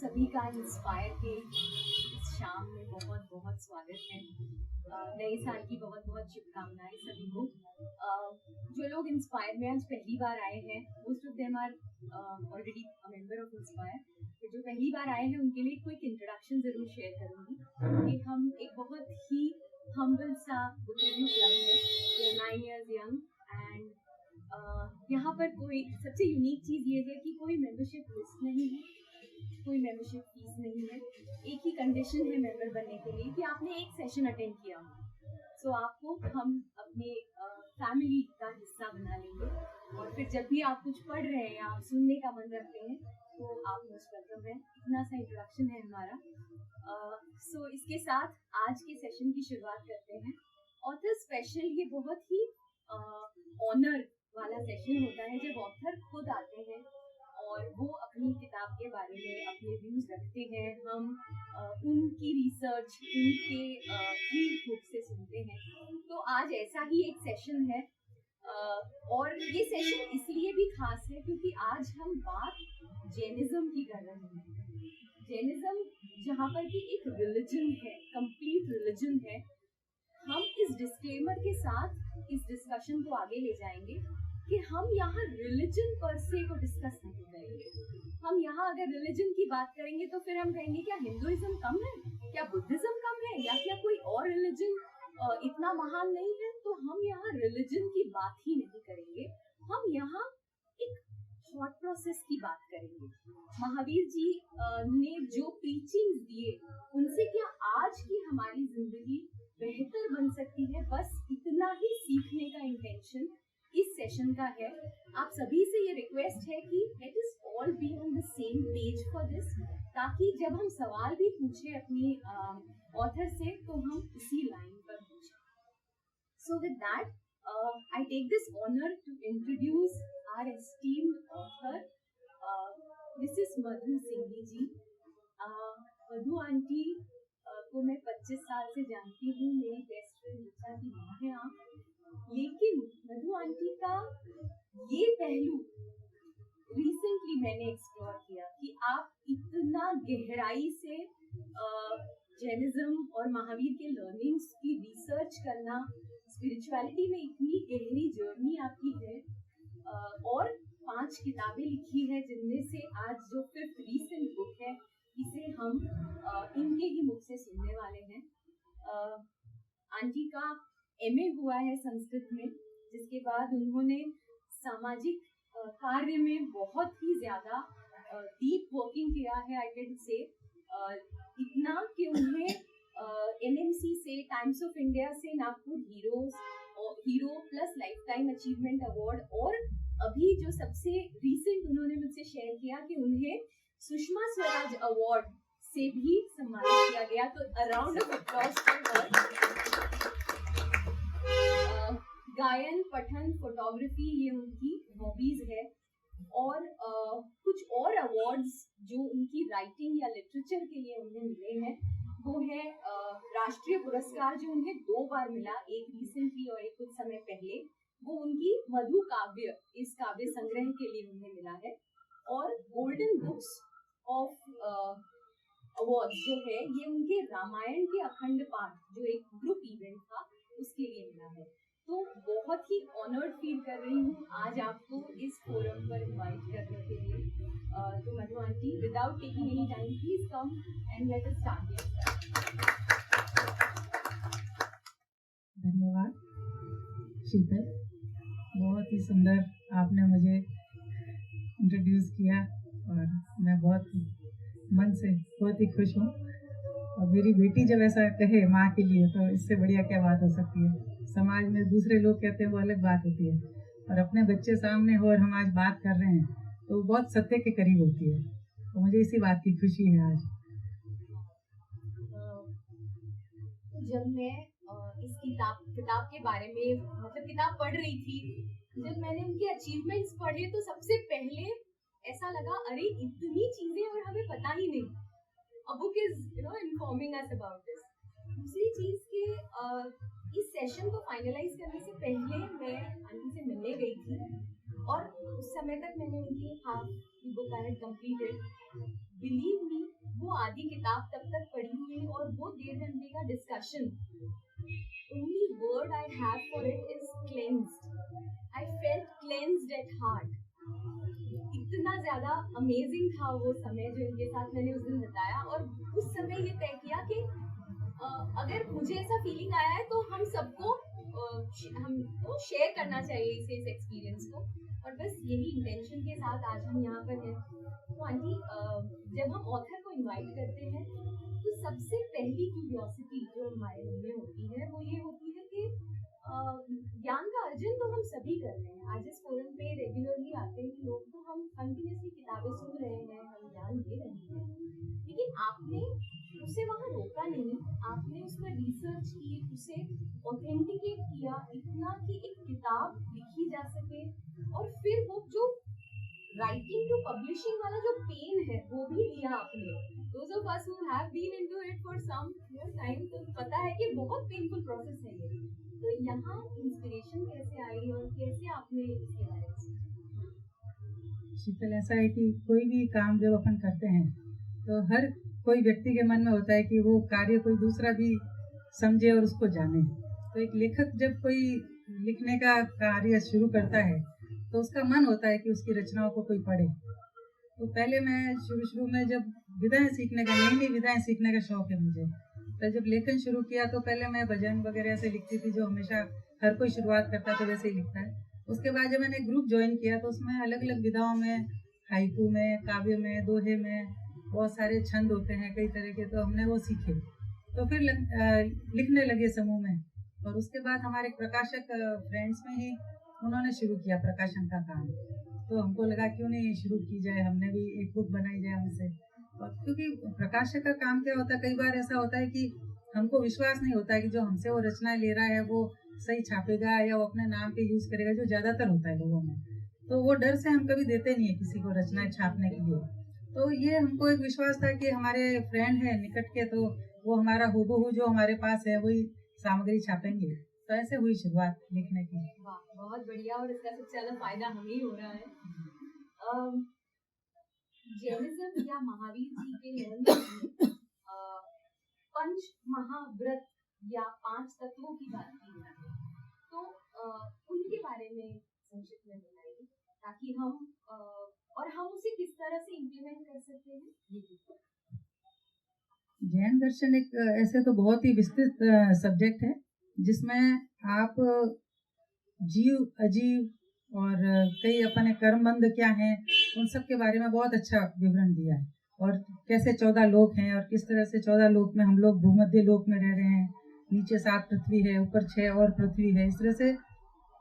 सभी का इंस्पायर के इस शाम में बहुत बहुत स्वागत है। नए साल की बहुत बहुत शुभकामनाएं सभी को। जो लोग इंस्पायर में आज पहली बार आए हैं, most of them are already a member of Inspire. तो जो पहली बार आए हैं उनके लिए क्विक इंट्रोडक्शन जरूर शेयर करूंगी। हम एक बहुत ही हम्बल सा बुक रिव्यू क्लब है। We are 9 years young and यहाँ पर कोई सबसे यूनिक चीज़ ये है कि कोई मेंबरशिप लिस्ट नहीं है, कोई मेंबरशिप फीस नहीं है। एक ही कंडीशन है मेंबर बनने के लिए कि आपने एक सेशन अटेंड किया हो। सो आपको हम अपने फैमिली का हिस्सा बना लेंगे और फिर जब भी आप कुछ पढ़ रहे हैं या आप सुनने का मन रखते हैं तो आप मोस्ट वेलकम हैं। इतना सा इंट्रोडक्शन है हमारा। सो इसके साथ आज के सेशन की शुरुआत करते हैं। ऑथर स्पेशल ये बहुत ही ऑनर वाला सेशन होता है जब ऑथर खुद आते हैं और वो अपनी किताब के बारे में अपने व्यूज रखते हैं। हम उनकी रिसर्च उनके ही बुक से सुनते हैं। तो आज ऐसा ही एक सेशन है और ये सेशन इसलिए भी खास है क्योंकि आज हम बात जैनिज्म की कर रहे हैं। जैनिज्म जहाँ पर कि एक रिलीजन है, कंप्लीट रिलीजन है। हम इस डिस्क्लेमर के साथ इस डिस्कशन को आगे ले जाएंगे कि हम यहाँ रिलीजन पर से को डिस्कस नहीं करेंगे। हम यहाँ अगर रिलीजन की बात करेंगे तो फिर हम कहेंगे क्या हिंदुइज्म कम है, क्या बुद्धिज्म कम है, या क्या कोई और रिलीजन इतना महान नहीं है। तो हम यहाँ रिलीजन की बात ही नहीं करेंगे। हम यहाँ एक थॉट प्रोसेस की बात करेंगे। महावीर जी ने जो प्रीचिंग्स दिए उनसे क्या आज की हमारी जिंदगी बेहतर बन सकती है, बस इतना ही सीखने का इंटेंशन इस सेशन का है। आप सभी से ये रिक्वेस्ट है कि let us all be on the same page for this, ताकि जब हम सवाल भी पूछे अपनी ऑथर से तो हम इसी लाइन पर पूछें। So with that I take this honor to introduce our esteemed author, Mrs. Madhu Singhi ji. Madhu aunty को मैं 25 साल से जानती हूँ। मेरी बेस्ट फ्रेंड ऋचा की माँ है आप। लेकिन मधु आंटी का ये पहलू रिसेंटली मैंने एक्सप्लोर किया कि आप इतना गहराई से जैनिज्म और महावीर के लर्निंग्स की रिसर्च करना, स्पिरिचुअलिटी में इतनी गहरी जर्नी आपकी है और 5 किताबें लिखी है जिनमें से आज जो 5th रीसेंट बुक है इसे हम इनके ही मुख से सुनने वाले हैं। आंटी का MA हुआ है संस्कृत में, जिसके बाद उन्होंने सामाजिक कार्य में बहुत ही ज्यादा डीप वर्किंग किया है। आई कैन से इतना कि उन्हें NMC से, टाइम्स ऑफ इंडिया से Nagpur hero plus life time achievement award, और अभी जो सबसे रीसेंट उन्होंने मुझसे शेयर किया कि उन्हें सुषमा स्वराज अवार्ड से भी सम्मानित किया गया। तो अराउंड ऑफ अप्लॉज फॉर गायन, पठन, फोटोग्राफी ये उनकी हॉबीज है। और कुछ और अवार्ड्स जो उनकी राइटिंग या लिटरेचर के लिए उन्हें मिले हैं वो है राष्ट्रीय पुरस्कार जो उन्हें 2 बार मिला, एक रिसेंटली और एक कुछ समय पहले। वो उनकी मधु काव्य, इस काव्य संग्रह के लिए उन्हें मिला है। और गोल्डन बुक्स ऑफ अवार्ड्स जो है ये उनके रामायण के अखंड पाठ जो एक ग्रुप इवेंट था उसके लिए मिला है। तो बहुत ही ऑनर्ड फील कर रही हूँ आज आपको इस फोरम पर इनवाइट करने के लिए। तो Madhu aunty, without taking any time, please come and let us start. धन्यवाद शीतल, बहुत ही सुंदर आपने मुझे इंट्रोड्यूस किया और मैं बहुत मन से बहुत ही खुश हूँ। और मेरी बेटी जब ऐसा कहे माँ के लिए तो इससे बढ़िया क्या बात हो सकती है। समाज में दूसरे लोग कहते हैं वो अलग बात होती है, और अपने बच्चे सामने हो और हम आज बात कर रहे हैं तो वो बहुत सत्य के करीब होती है। तो मुझे इसी बात की खुशी है आज। जब मैं इस किताब के बारे में मतलब किताब पढ़ रही थी, जब मैंने उनके अचीवमेंट्स पढ़े तो सबसे पहले ऐसा लगा अरे इतनी चीजें और हमें पता ही नहीं। A book is informing us about this। दूसरी चीज के इस सेशन को फाइनलाइज करने से पहले मैं आंटी से मिलने गई थी और उस समय तक मैंने उनकी half book I had completed. Believe me, वो आधी किताब तब तक पढ़ी हुई और वो 1.5 घंटे का discussion, only word I have for it is cleansed. I felt cleansed at heart. इतना ज्यादा अमेजिंग था वो समय जो इनके साथ मैंने उस दिन बिताया, और उस समय ये तय किया कि अगर मुझे ऐसा फीलिंग आया है तो हम सबको हमको शेयर करना चाहिए इस एक्सपीरियंस को, और बस यही इंटेंशन के साथ आज हम यहाँ पर हैं। तो आंटी, जब हम ऑथर को इनवाइट करते हैं तो सबसे पहली क्यूरियोसिटी जो हमारे मन में होती है वो ये होती है कि ज्ञान का अर्जन तो हम सभी कर रहे हैं, आज इस फोरम पे रेगुलरली आते हैं लोग, तो हम कंटिन्यूसली किताबें सुन रहे हैं, हम ज्ञान दे रहे हैं, लेकिन आपने उसे वहाँ रोका नहीं, आपने उस पर रिसर्च की, उसे ऑथेंटिकेट किया इतना कि एक किताब लिखी जा सके, और फिर वो जो राइटिंग टू पब्लिशिंग वाला जो पेन है वो भी लिया आपने। Those of us who have been into it for some more time तो पता है कि बहुत पेनफुल प्रोसेस है ये। तो यहाँ इंस्पिरेशन कैसे आई और कैसे आपने इसके बारे में सोचा? शीतल, ऐसा है कि कोई भी काम जब अपन करते हैं तो हर कोई व्यक्ति के मन में होता है कि वो कार्य कोई दूसरा भी समझे और उसको जाने। तो एक लेखक जब कोई लिखने का कार्य शुरू करता है तो उसका मन होता है कि उसकी रचनाओं को कोई पढ़े। तो पहले मैं शुरू में जब विधाएं सीखने का नई विधाएं सीखने का शौक है मुझे, तो जब लेखन शुरू किया तो पहले मैं भजन वगैरह से लिखती थी, जो हमेशा हर कोई शुरुआत करता तो वैसे ही लिखता है। उसके बाद जब मैंने ग्रुप ज्वाइन किया तो उसमें अलग अलग विधाओं में, हाइकू में, काव्य में, दोहे में बहुत सारे छंद होते हैं कई तरह के, तो हमने वो सीखे। तो फिर लिखने लगे समूह में, और उसके बाद हमारे प्रकाशक फ्रेंड्स में ही उन्होंने शुरू किया प्रकाशन का काम। तो हमको लगा क्यों नहीं शुरू की जाए, हमने भी एक बुक बनाई जाए हमसे। और क्योंकि प्रकाशक का काम क्या होता है, कई बार ऐसा होता है कि हमको विश्वास नहीं होता है कि जो हमसे वो रचना ले रहा है वो सही छापेगा या वो अपने नाम पे यूज करेगा, जो ज्यादातर होता है लोगों में। तो वो डर से हम कभी देते नहीं है किसी को रचनाएं छापने के लिए। तो ये हमको एक विश्वास था कि हमारे फ्रेंड है निकट के, तो वो हमारा हूबहू जो हमारे पास है वही सामग्री छापेंगे। तो ऐसे हुई शुरुआत लिखने की। वाह, बहुत बढ़िया, और इसका सबसे ज्यादा फायदा हमें ही हो रहा है। जैनिज्म या महावीर जी के मंत्र पंच महाव्रत या 5 तत्वों की बात की है, तो उनके बारे में संक्षिप्त में बताइए ताकि हम उसे किस तरह से इम्प्लीमेंट कर सकते हैं। जैन दर्शन एक ऐसे तो बहुत ही विस्तृत सब्जेक्ट है जिसमें आप जीव, अजीव और कई अपने कर्मबंध क्या हैं उन सब के बारे में बहुत अच्छा विवरण दिया है, और कैसे 14 लोक हैं और किस तरह से 14 लोक में हम लोग भूमध्य लोक में रह रहे हैं, नीचे 7 पृथ्वी है, ऊपर 6 और पृथ्वी है, इस तरह से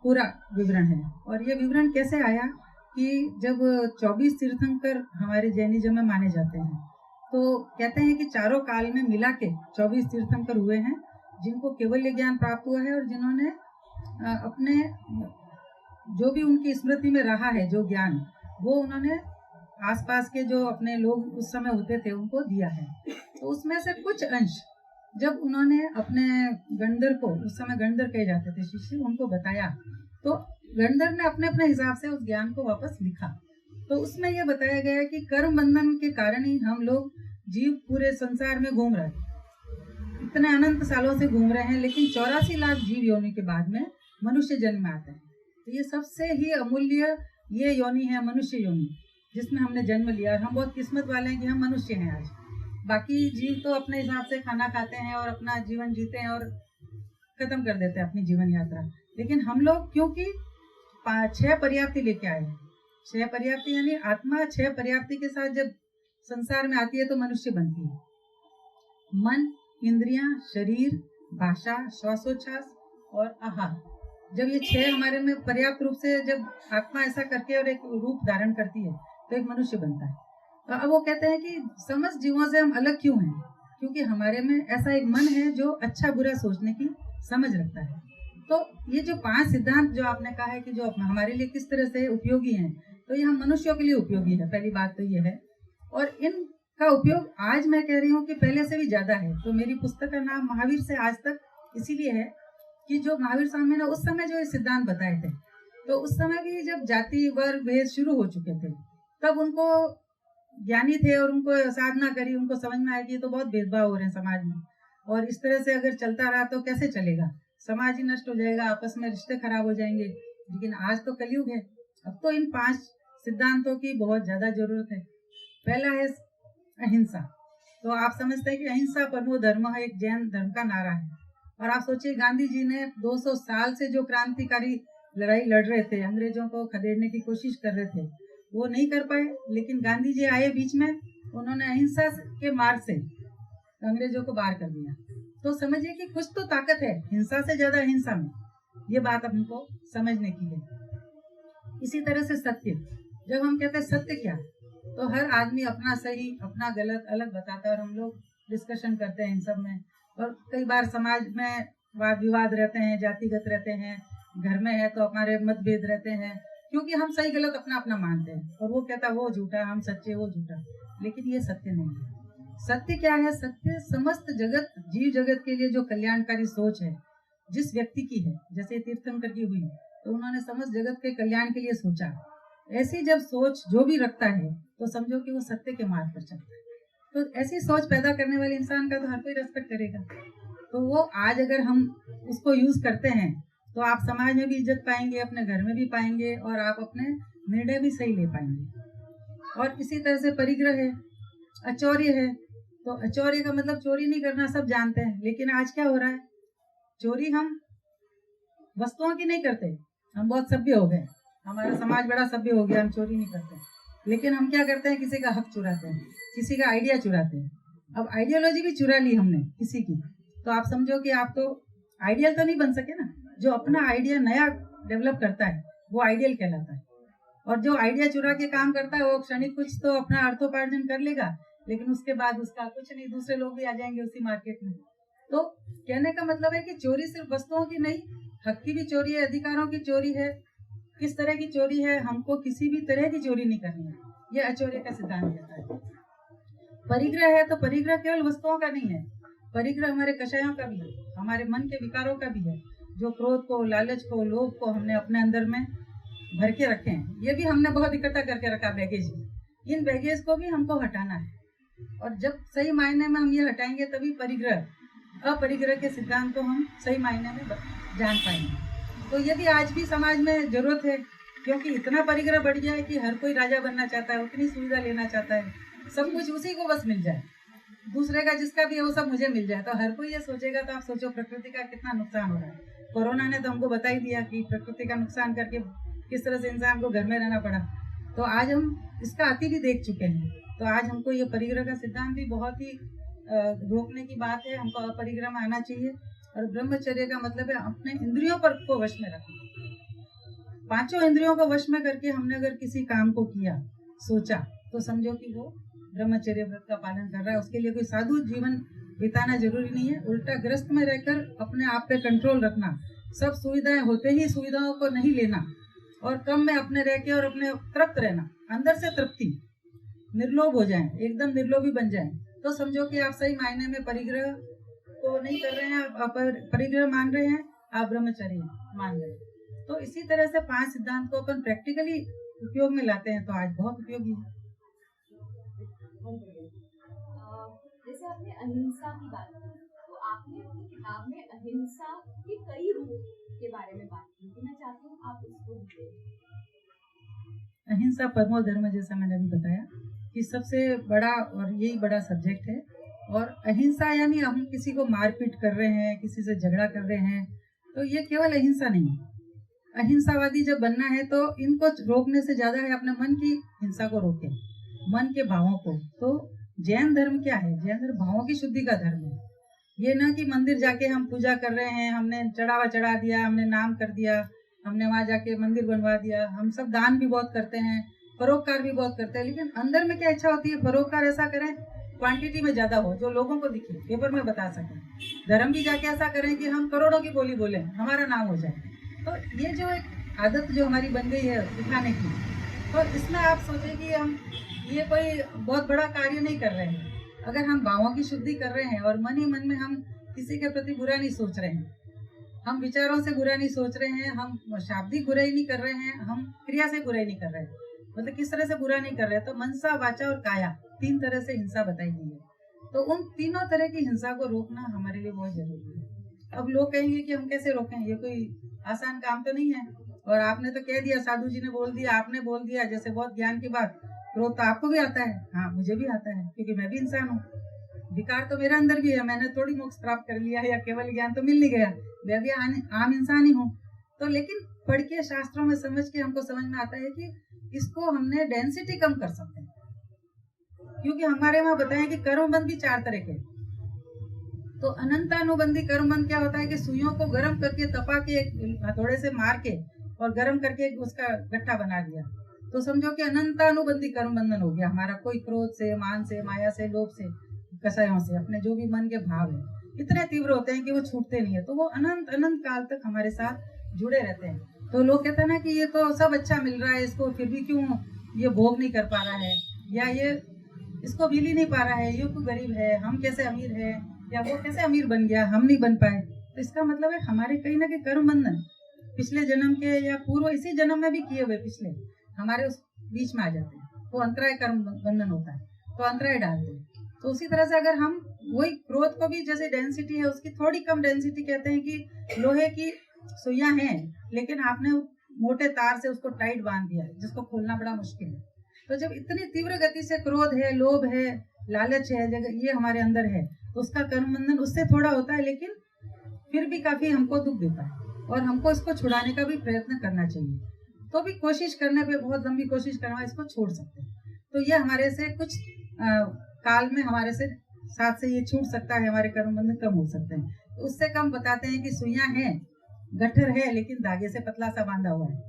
पूरा विवरण है। और ये विवरण कैसे आया कि जब 24 तीर्थंकर हमारे जैनिज्म में माने जाते हैं, तो कहते हैं कि चारों काल में मिला के 24 तीर्थंकर हुए हैं जिनको केवल्य ज्ञान प्राप्त हुआ है, और जिन्होंने अपने जो भी उनकी स्मृति में रहा है जो ज्ञान, वो उन्होंने आसपास के जो अपने लोग उस समय होते थे उनको दिया है। तो उसमें से कुछ अंश जब उन्होंने अपने गणधर को, उस समय गणधर कहे जाते थे शिष्य, उनको बताया, तो गणधर ने अपने अपने हिसाब से उस ज्ञान को वापस लिखा। तो उसमें यह बताया गया कि कर्म बंधन के कारण ही हम लोग जीव पूरे संसार में घूम रहे हैं, इतने अनंत सालों से घूम रहे हैं, लेकिन 84 लाख जीव योनि के बाद में मनुष्य जन्म में आता है। तो ये सबसे ही अमूल्य ये योनि है मनुष्य योनि, जिसमें हमने जन्म लिया, और हम बहुत किस्मत वाले हैं कि हम मनुष्य हैं आज। बाकी जीव तो अपने हिसाब से खाना खाते हैं और अपना जीवन जीते हैं और खत्म कर देते हैं अपनी जीवन यात्रा, लेकिन हम लोग क्योंकि 6 पर्याप्ति लेके आए हैं, 6 पर्याप्ति यानी आत्मा 6 पर्याप्ति के साथ जब संसार में आती है तो मनुष्य बनती है। मन, इंद्रियां, शरीर, भाषा, श्वासोच्छ्वास और आहार, जब ये 6 हमारे में पर्याप्त रूप से जब आत्मा ऐसा करके और एक रूप धारण करती है तो एक मनुष्य बनता है। तो अब वो कहते हैं कि समस्त जीवों से हम अलग क्यों हैं, क्योंकि हमारे में ऐसा एक मन है जो अच्छा बुरा सोचने की समझ रखता है। तो ये जो 5 सिद्धांत जो आपने कहा है कि जो हमारे लिए किस तरह से उपयोगी हैं, तो ये हम मनुष्यों के लिए उपयोगी है, पहली बात तो ये है। और इनका उपयोग आज मैं कह रही हूँ कि पहले से भी ज्यादा है। तो मेरी पुस्तक का नाम महावीर से आज तक इसीलिए है कि जो महावीर स्वामी ने उस समय जो ये सिद्धांत बताए थे, तो उस समय भी जब जाति वर्ग भेद शुरू हो चुके थे, तब उनको ज्ञानी थे और उनको साधना करी, उनको समझ में आया कि ये तो बहुत भेदभाव हो रहे हैं समाज में, और इस तरह से अगर चलता रहा तो कैसे चलेगा, समाज ही नष्ट हो जाएगा, आपस में रिश्ते खराब हो जाएंगे। लेकिन आज तो कलयुग है, अब तो इन 5 सिद्धांतों की बहुत ज्यादा जरूरत है। पहला है अहिंसा। तो आप समझते हैं कि अहिंसा परमो धर्म है, एक जैन धर्म का नारा है। और आप सोचिए, गांधी जी ने 200 साल से जो क्रांतिकारी लड़ाई लड़ रहे थे, अंग्रेजों को खदेड़ने की कोशिश कर रहे थे, वो नहीं कर पाए। लेकिन गांधी जी आए बीच में, उन्होंने अहिंसा के मार्ग से अंग्रेजों को बाहर कर दिया। तो समझिए कि कुछ तो ताकत है हिंसा से ज्यादा अहिंसा में, ये बात हमको समझने की है। इसी तरह से सत्य, जब हम कहते हैं सत्य क्या, तो हर आदमी अपना सही अपना गलत अलग बताता है, और हम लोग डिस्कशन करते हैं इन सब में। और कई बार समाज में वाद विवाद रहते हैं, जातिगत रहते हैं, घर में है तो हमारे मतभेद रहते हैं, क्योंकि हम सही गलत अपना अपना मानते हैं, और वो कहता वो झूठा, हम सच्चे वो झूठा। लेकिन ये सत्य नहीं है। सत्य क्या है? सत्य समस्त जगत, जीव जगत के लिए जो कल्याणकारी सोच है जिस व्यक्ति की है, जैसे तीर्थंकर की हुई, तो उन्होंने समस्त जगत के कल्याण के लिए सोचा। ऐसी जब सोच जो भी रखता है तो समझो कि वो सत्य के मार्ग पर चलता है। तो ऐसी सोच पैदा करने वाले इंसान का तो हर कोई रेस्पेक्ट करेगा। तो वो आज अगर हम उसको यूज करते हैं तो आप समाज में भी इज्जत पाएंगे, अपने घर में भी पाएंगे, और आप अपने निर्णय भी सही ले पाएंगे। और इसी तरह से परिग्रह है, अचौर्य है। तो अचौर्य का मतलब चोरी नहीं करना, सब जानते हैं। लेकिन आज क्या हो रहा है, चोरी हम वस्तुओं की नहीं करते, हम बहुत सभ्य हो गए, हमारा समाज बड़ा सभ्य हो गया, हम चोरी नहीं करते। लेकिन हम क्या करते हैं, किसी का हक चुराते हैं, किसी का आइडिया चुराते हैं। अब आइडियोलॉजी भी चुरा ली हमने किसी की, तो आप समझो कि आप तो आइडियल तो नहीं बन सके ना। जो अपना आइडिया नया डेवलप करता है वो आइडियल कहलाता है, और जो आइडिया चुरा के काम करता है वो क्षणिक कुछ तो अपना अर्थोपार्जन कर लेगा, लेकिन उसके बाद उसका कुछ नहीं, दूसरे लोग भी आ जाएंगे उसी मार्केट में। तो कहने का मतलब है कि चोरी सिर्फ वस्तुओं की नहीं, हक की भी चोरी है, अधिकारों की चोरी है। किस तरह की चोरी है, हमको किसी भी तरह की चोरी नहीं करनी है, ये अचौर्य का सिद्धांत कहता है। परिग्रह है, तो परिग्रह केवल वस्तुओं का नहीं है, परिग्रह हमारे कषायों का भी है, हमारे मन के विकारों का भी है। जो क्रोध को, लालच को, लोभ को हमने अपने अंदर में भर के रखे हैं, ये भी हमने बहुत इकट्ठा करके रखा बैगेज में। इन बैगेज को भी हमको हटाना है, और जब सही मायने में हम ये हटाएंगे तभी परिग्रह, अपरिग्रह के सिद्धांत को हम सही मायने में जान पाएंगे। तो ये भी आज भी समाज में जरूरत है, क्योंकि इतना परिग्रह बढ़ गया है कि हर कोई राजा बनना चाहता है, उतनी सुविधा लेना चाहता है, सब कुछ उसी को बस मिल जाए, दूसरे का जिसका भी है वो सब मुझे मिल जाए। तो हर कोई ये सोचेगा, तो आप सोचो प्रकृति का कितना नुकसान हो रहा है। कोरोना ने तो हमको बता ही दिया कि प्रकृति का नुकसान करके किस तरह से इंसान को घर में रहना पड़ा। तो आज हम इसका अति भी देख चुके हैं। तो आज हमको ये परिग्रह का सिद्धांत भी बहुत ही रोकने की बात है, हमको अपरिग्रह में आना चाहिए। और ब्रह्मचर्य का मतलब है अपने इंद्रियों पर को वश में रखना। 5 इंद्रियों को वश में करके हमने अगर किसी काम को किया, सोचा, तो समझो कि वो ब्रह्मचर्य व्रत का पालन कर रहा है। उसके लिए कोई साधु जीवन बिताना जरूरी नहीं है, उल्टा ग्रस्त में रहकर अपने आप पे कंट्रोल रखना, सब सुविधाएं होते ही सुविधाओं को नहीं लेना, और कम में अपने रह के और अपने तृप्त रहना, अंदर से तृप्ति, निर्लोभ हो जाए, एकदम निर्लोभी बन जाए। तो समझो कि आप सही मायने में परिग्रह को नहीं कर रहे हैं, आप परिग्रह मान रहे हैं, आप ब्रह्मचर्य मान रहे हैं। तो इसी तरह से 5 सिद्धांत को अपन प्रैक्टिकली उपयोग में लाते हैं तो आज बहुत उपयोगी है। जैसे आपने अहिंसा की बात की, तो आपने अपनी किताब में अहिंसा के कई रूप के बारे में बात की, तो मैं चाहती हूँ आप उसको बताइए। अहिंसा परमो धर्म, जैसा मैंने अभी बताया कि सबसे बड़ा और यही बड़ा सब्जेक्ट है। और अहिंसा यानी हम किसी को मारपीट कर रहे हैं, किसी से झगड़ा कर रहे हैं, तो ये केवल अहिंसा नहीं है। अहिंसावादी जब बनना है तो इनको रोकने से ज्यादा है अपने मन की हिंसा को रोके, मन के भावों को। तो जैन धर्म क्या है? जैन धर्म भावों की शुद्धि का धर्म है। ये ना कि मंदिर जाके हम पूजा कर रहे हैं, हमने चढ़ावा चढ़ा दिया, हमने नाम कर दिया, हमने वहां जाके मंदिर बनवा दिया। हम सब दान भी बहुत करते हैं, परोपकार भी बहुत करते हैं, लेकिन अंदर में क्या इच्छा होती है? परोपकार ऐसा करें क्वांटिटी में ज्यादा हो, जो लोगों को दिखे, पेपर में बता सके। धर्म भी जाके ऐसा करें कि हम करोड़ों की बोली बोले, हमारा नाम हो जाए। तो ये जो एक आदत जो हमारी बन गई है दिखाने की, तो इसमें आप सोचें कि हम ये कोई बहुत बड़ा कार्य नहीं कर रहे हैं। अगर हम भावों की शुद्धि कर रहे हैं और मन ही मन में हम किसी के प्रति बुरा नहीं सोच रहे हैं, हम विचारों से बुरा नहीं सोच रहे हैं, हम शाब्दिक बुराई नहीं कर रहे हैं, हम क्रिया से बुराई नहीं कर रहे हैं, मतलब किस तरह से बुरा नहीं कर रहे। तो मनसा, वाचा और काया, 3 तरह से हिंसा बताई गई है। तो उन तीनों तरह की हिंसा को रोकना हमारे लिए बहुत जरूरी है। अब लोग कहेंगे कि हम कैसे रोकें, ये कोई आसान काम तो नहीं है। और आपने तो कह दिया, साधु जी ने बोल दिया, आपने बोल दिया, जैसे बहुत ज्ञान की बात। क्रोध तो आपको भी आता है, हाँ मुझे भी आता है, क्योंकि मैं भी इंसान हूँ। विकार तो मेरे अंदर भी है, मैंने थोड़ी मोक्ष प्राप्त कर लिया या केवल ज्ञान तो मिल नहीं गया, मैं भी आम इंसान ही हूँ। तो लेकिन पढ़ के शास्त्रों में समझ के हमको समझ में आता है कि इसको हमने डेंसिटी कम कर सकते हैं। क्योंकि हमारे वहां बताया कि कर्मबंध भी 4 तरह के। तो अनंतानुबंधी कर्मबंध क्या होता है कि सुइयों को गर्म करके तपा के हथौड़े से मार के और गर्म करके उसका गट्ठा बना दिया, तो समझो कि अनंतानुबंधी कर्म बंधन हो गया हमारा। कोई क्रोध से, मान से, माया से, लोभ से, कषायों से, अपने जो भी मन के भाव है इतने तीव्र होते हैं कि वो छूटते नहीं है। तो वो अनंत अनंत काल तक हमारे साथ जुड़े रहते हैं। तो लोग कहते हैं ना कि ये तो सब अच्छा मिल रहा है इसको, फिर भी क्यों ये भोग नहीं कर पा रहा है, या ये इसको मिल ही नहीं पा रहा है, ये क्यों गरीब है, हम कैसे अमीर है, या वो कैसे अमीर बन गया, हम नहीं बन पाए। तो इसका मतलब है हमारे कहीं ना कहीं कर्म बंधन पिछले जन्म के या पूर्व इसी जन्म में भी किए हुए पिछले हमारे उस बीच में आ जाते हैं। तो अंतराय कर्म बंधन होता है, तो अंतराय डालते हैं। तो उसी तरह से अगर हम वही क्रोध को भी, जैसे डेंसिटी है उसकी थोड़ी कम डेंसिटी, कहते हैं कि लोहे की सुइयां हैं लेकिन आपने मोटे तार से उसको टाइट बांध दिया है जिसको खोलना बड़ा मुश्किल है। तो जब इतनी तीव्र गति से क्रोध है, लोभ है, लालच है, ये हमारे अंदर है, तो उसका कर्म बंधन उससे थोड़ा होता है, लेकिन फिर भी काफी हमको दुख देता है और हमको इसको छुड़ाने का भी प्रयत्न करना चाहिए। तो भी कोशिश करने पे, बहुत लंबी कोशिश करना, इसको छोड़ सकते हैं। तो ये हमारे से कुछ काल में हमारे से साथ से ये छूट सकता है, हमारे कर्म बंधन कम हो सकते हैं। तो उससे कम बताते हैं कि सुइयां हैं, गठर है, लेकिन धागे से पतला सा बांधा हुआ है।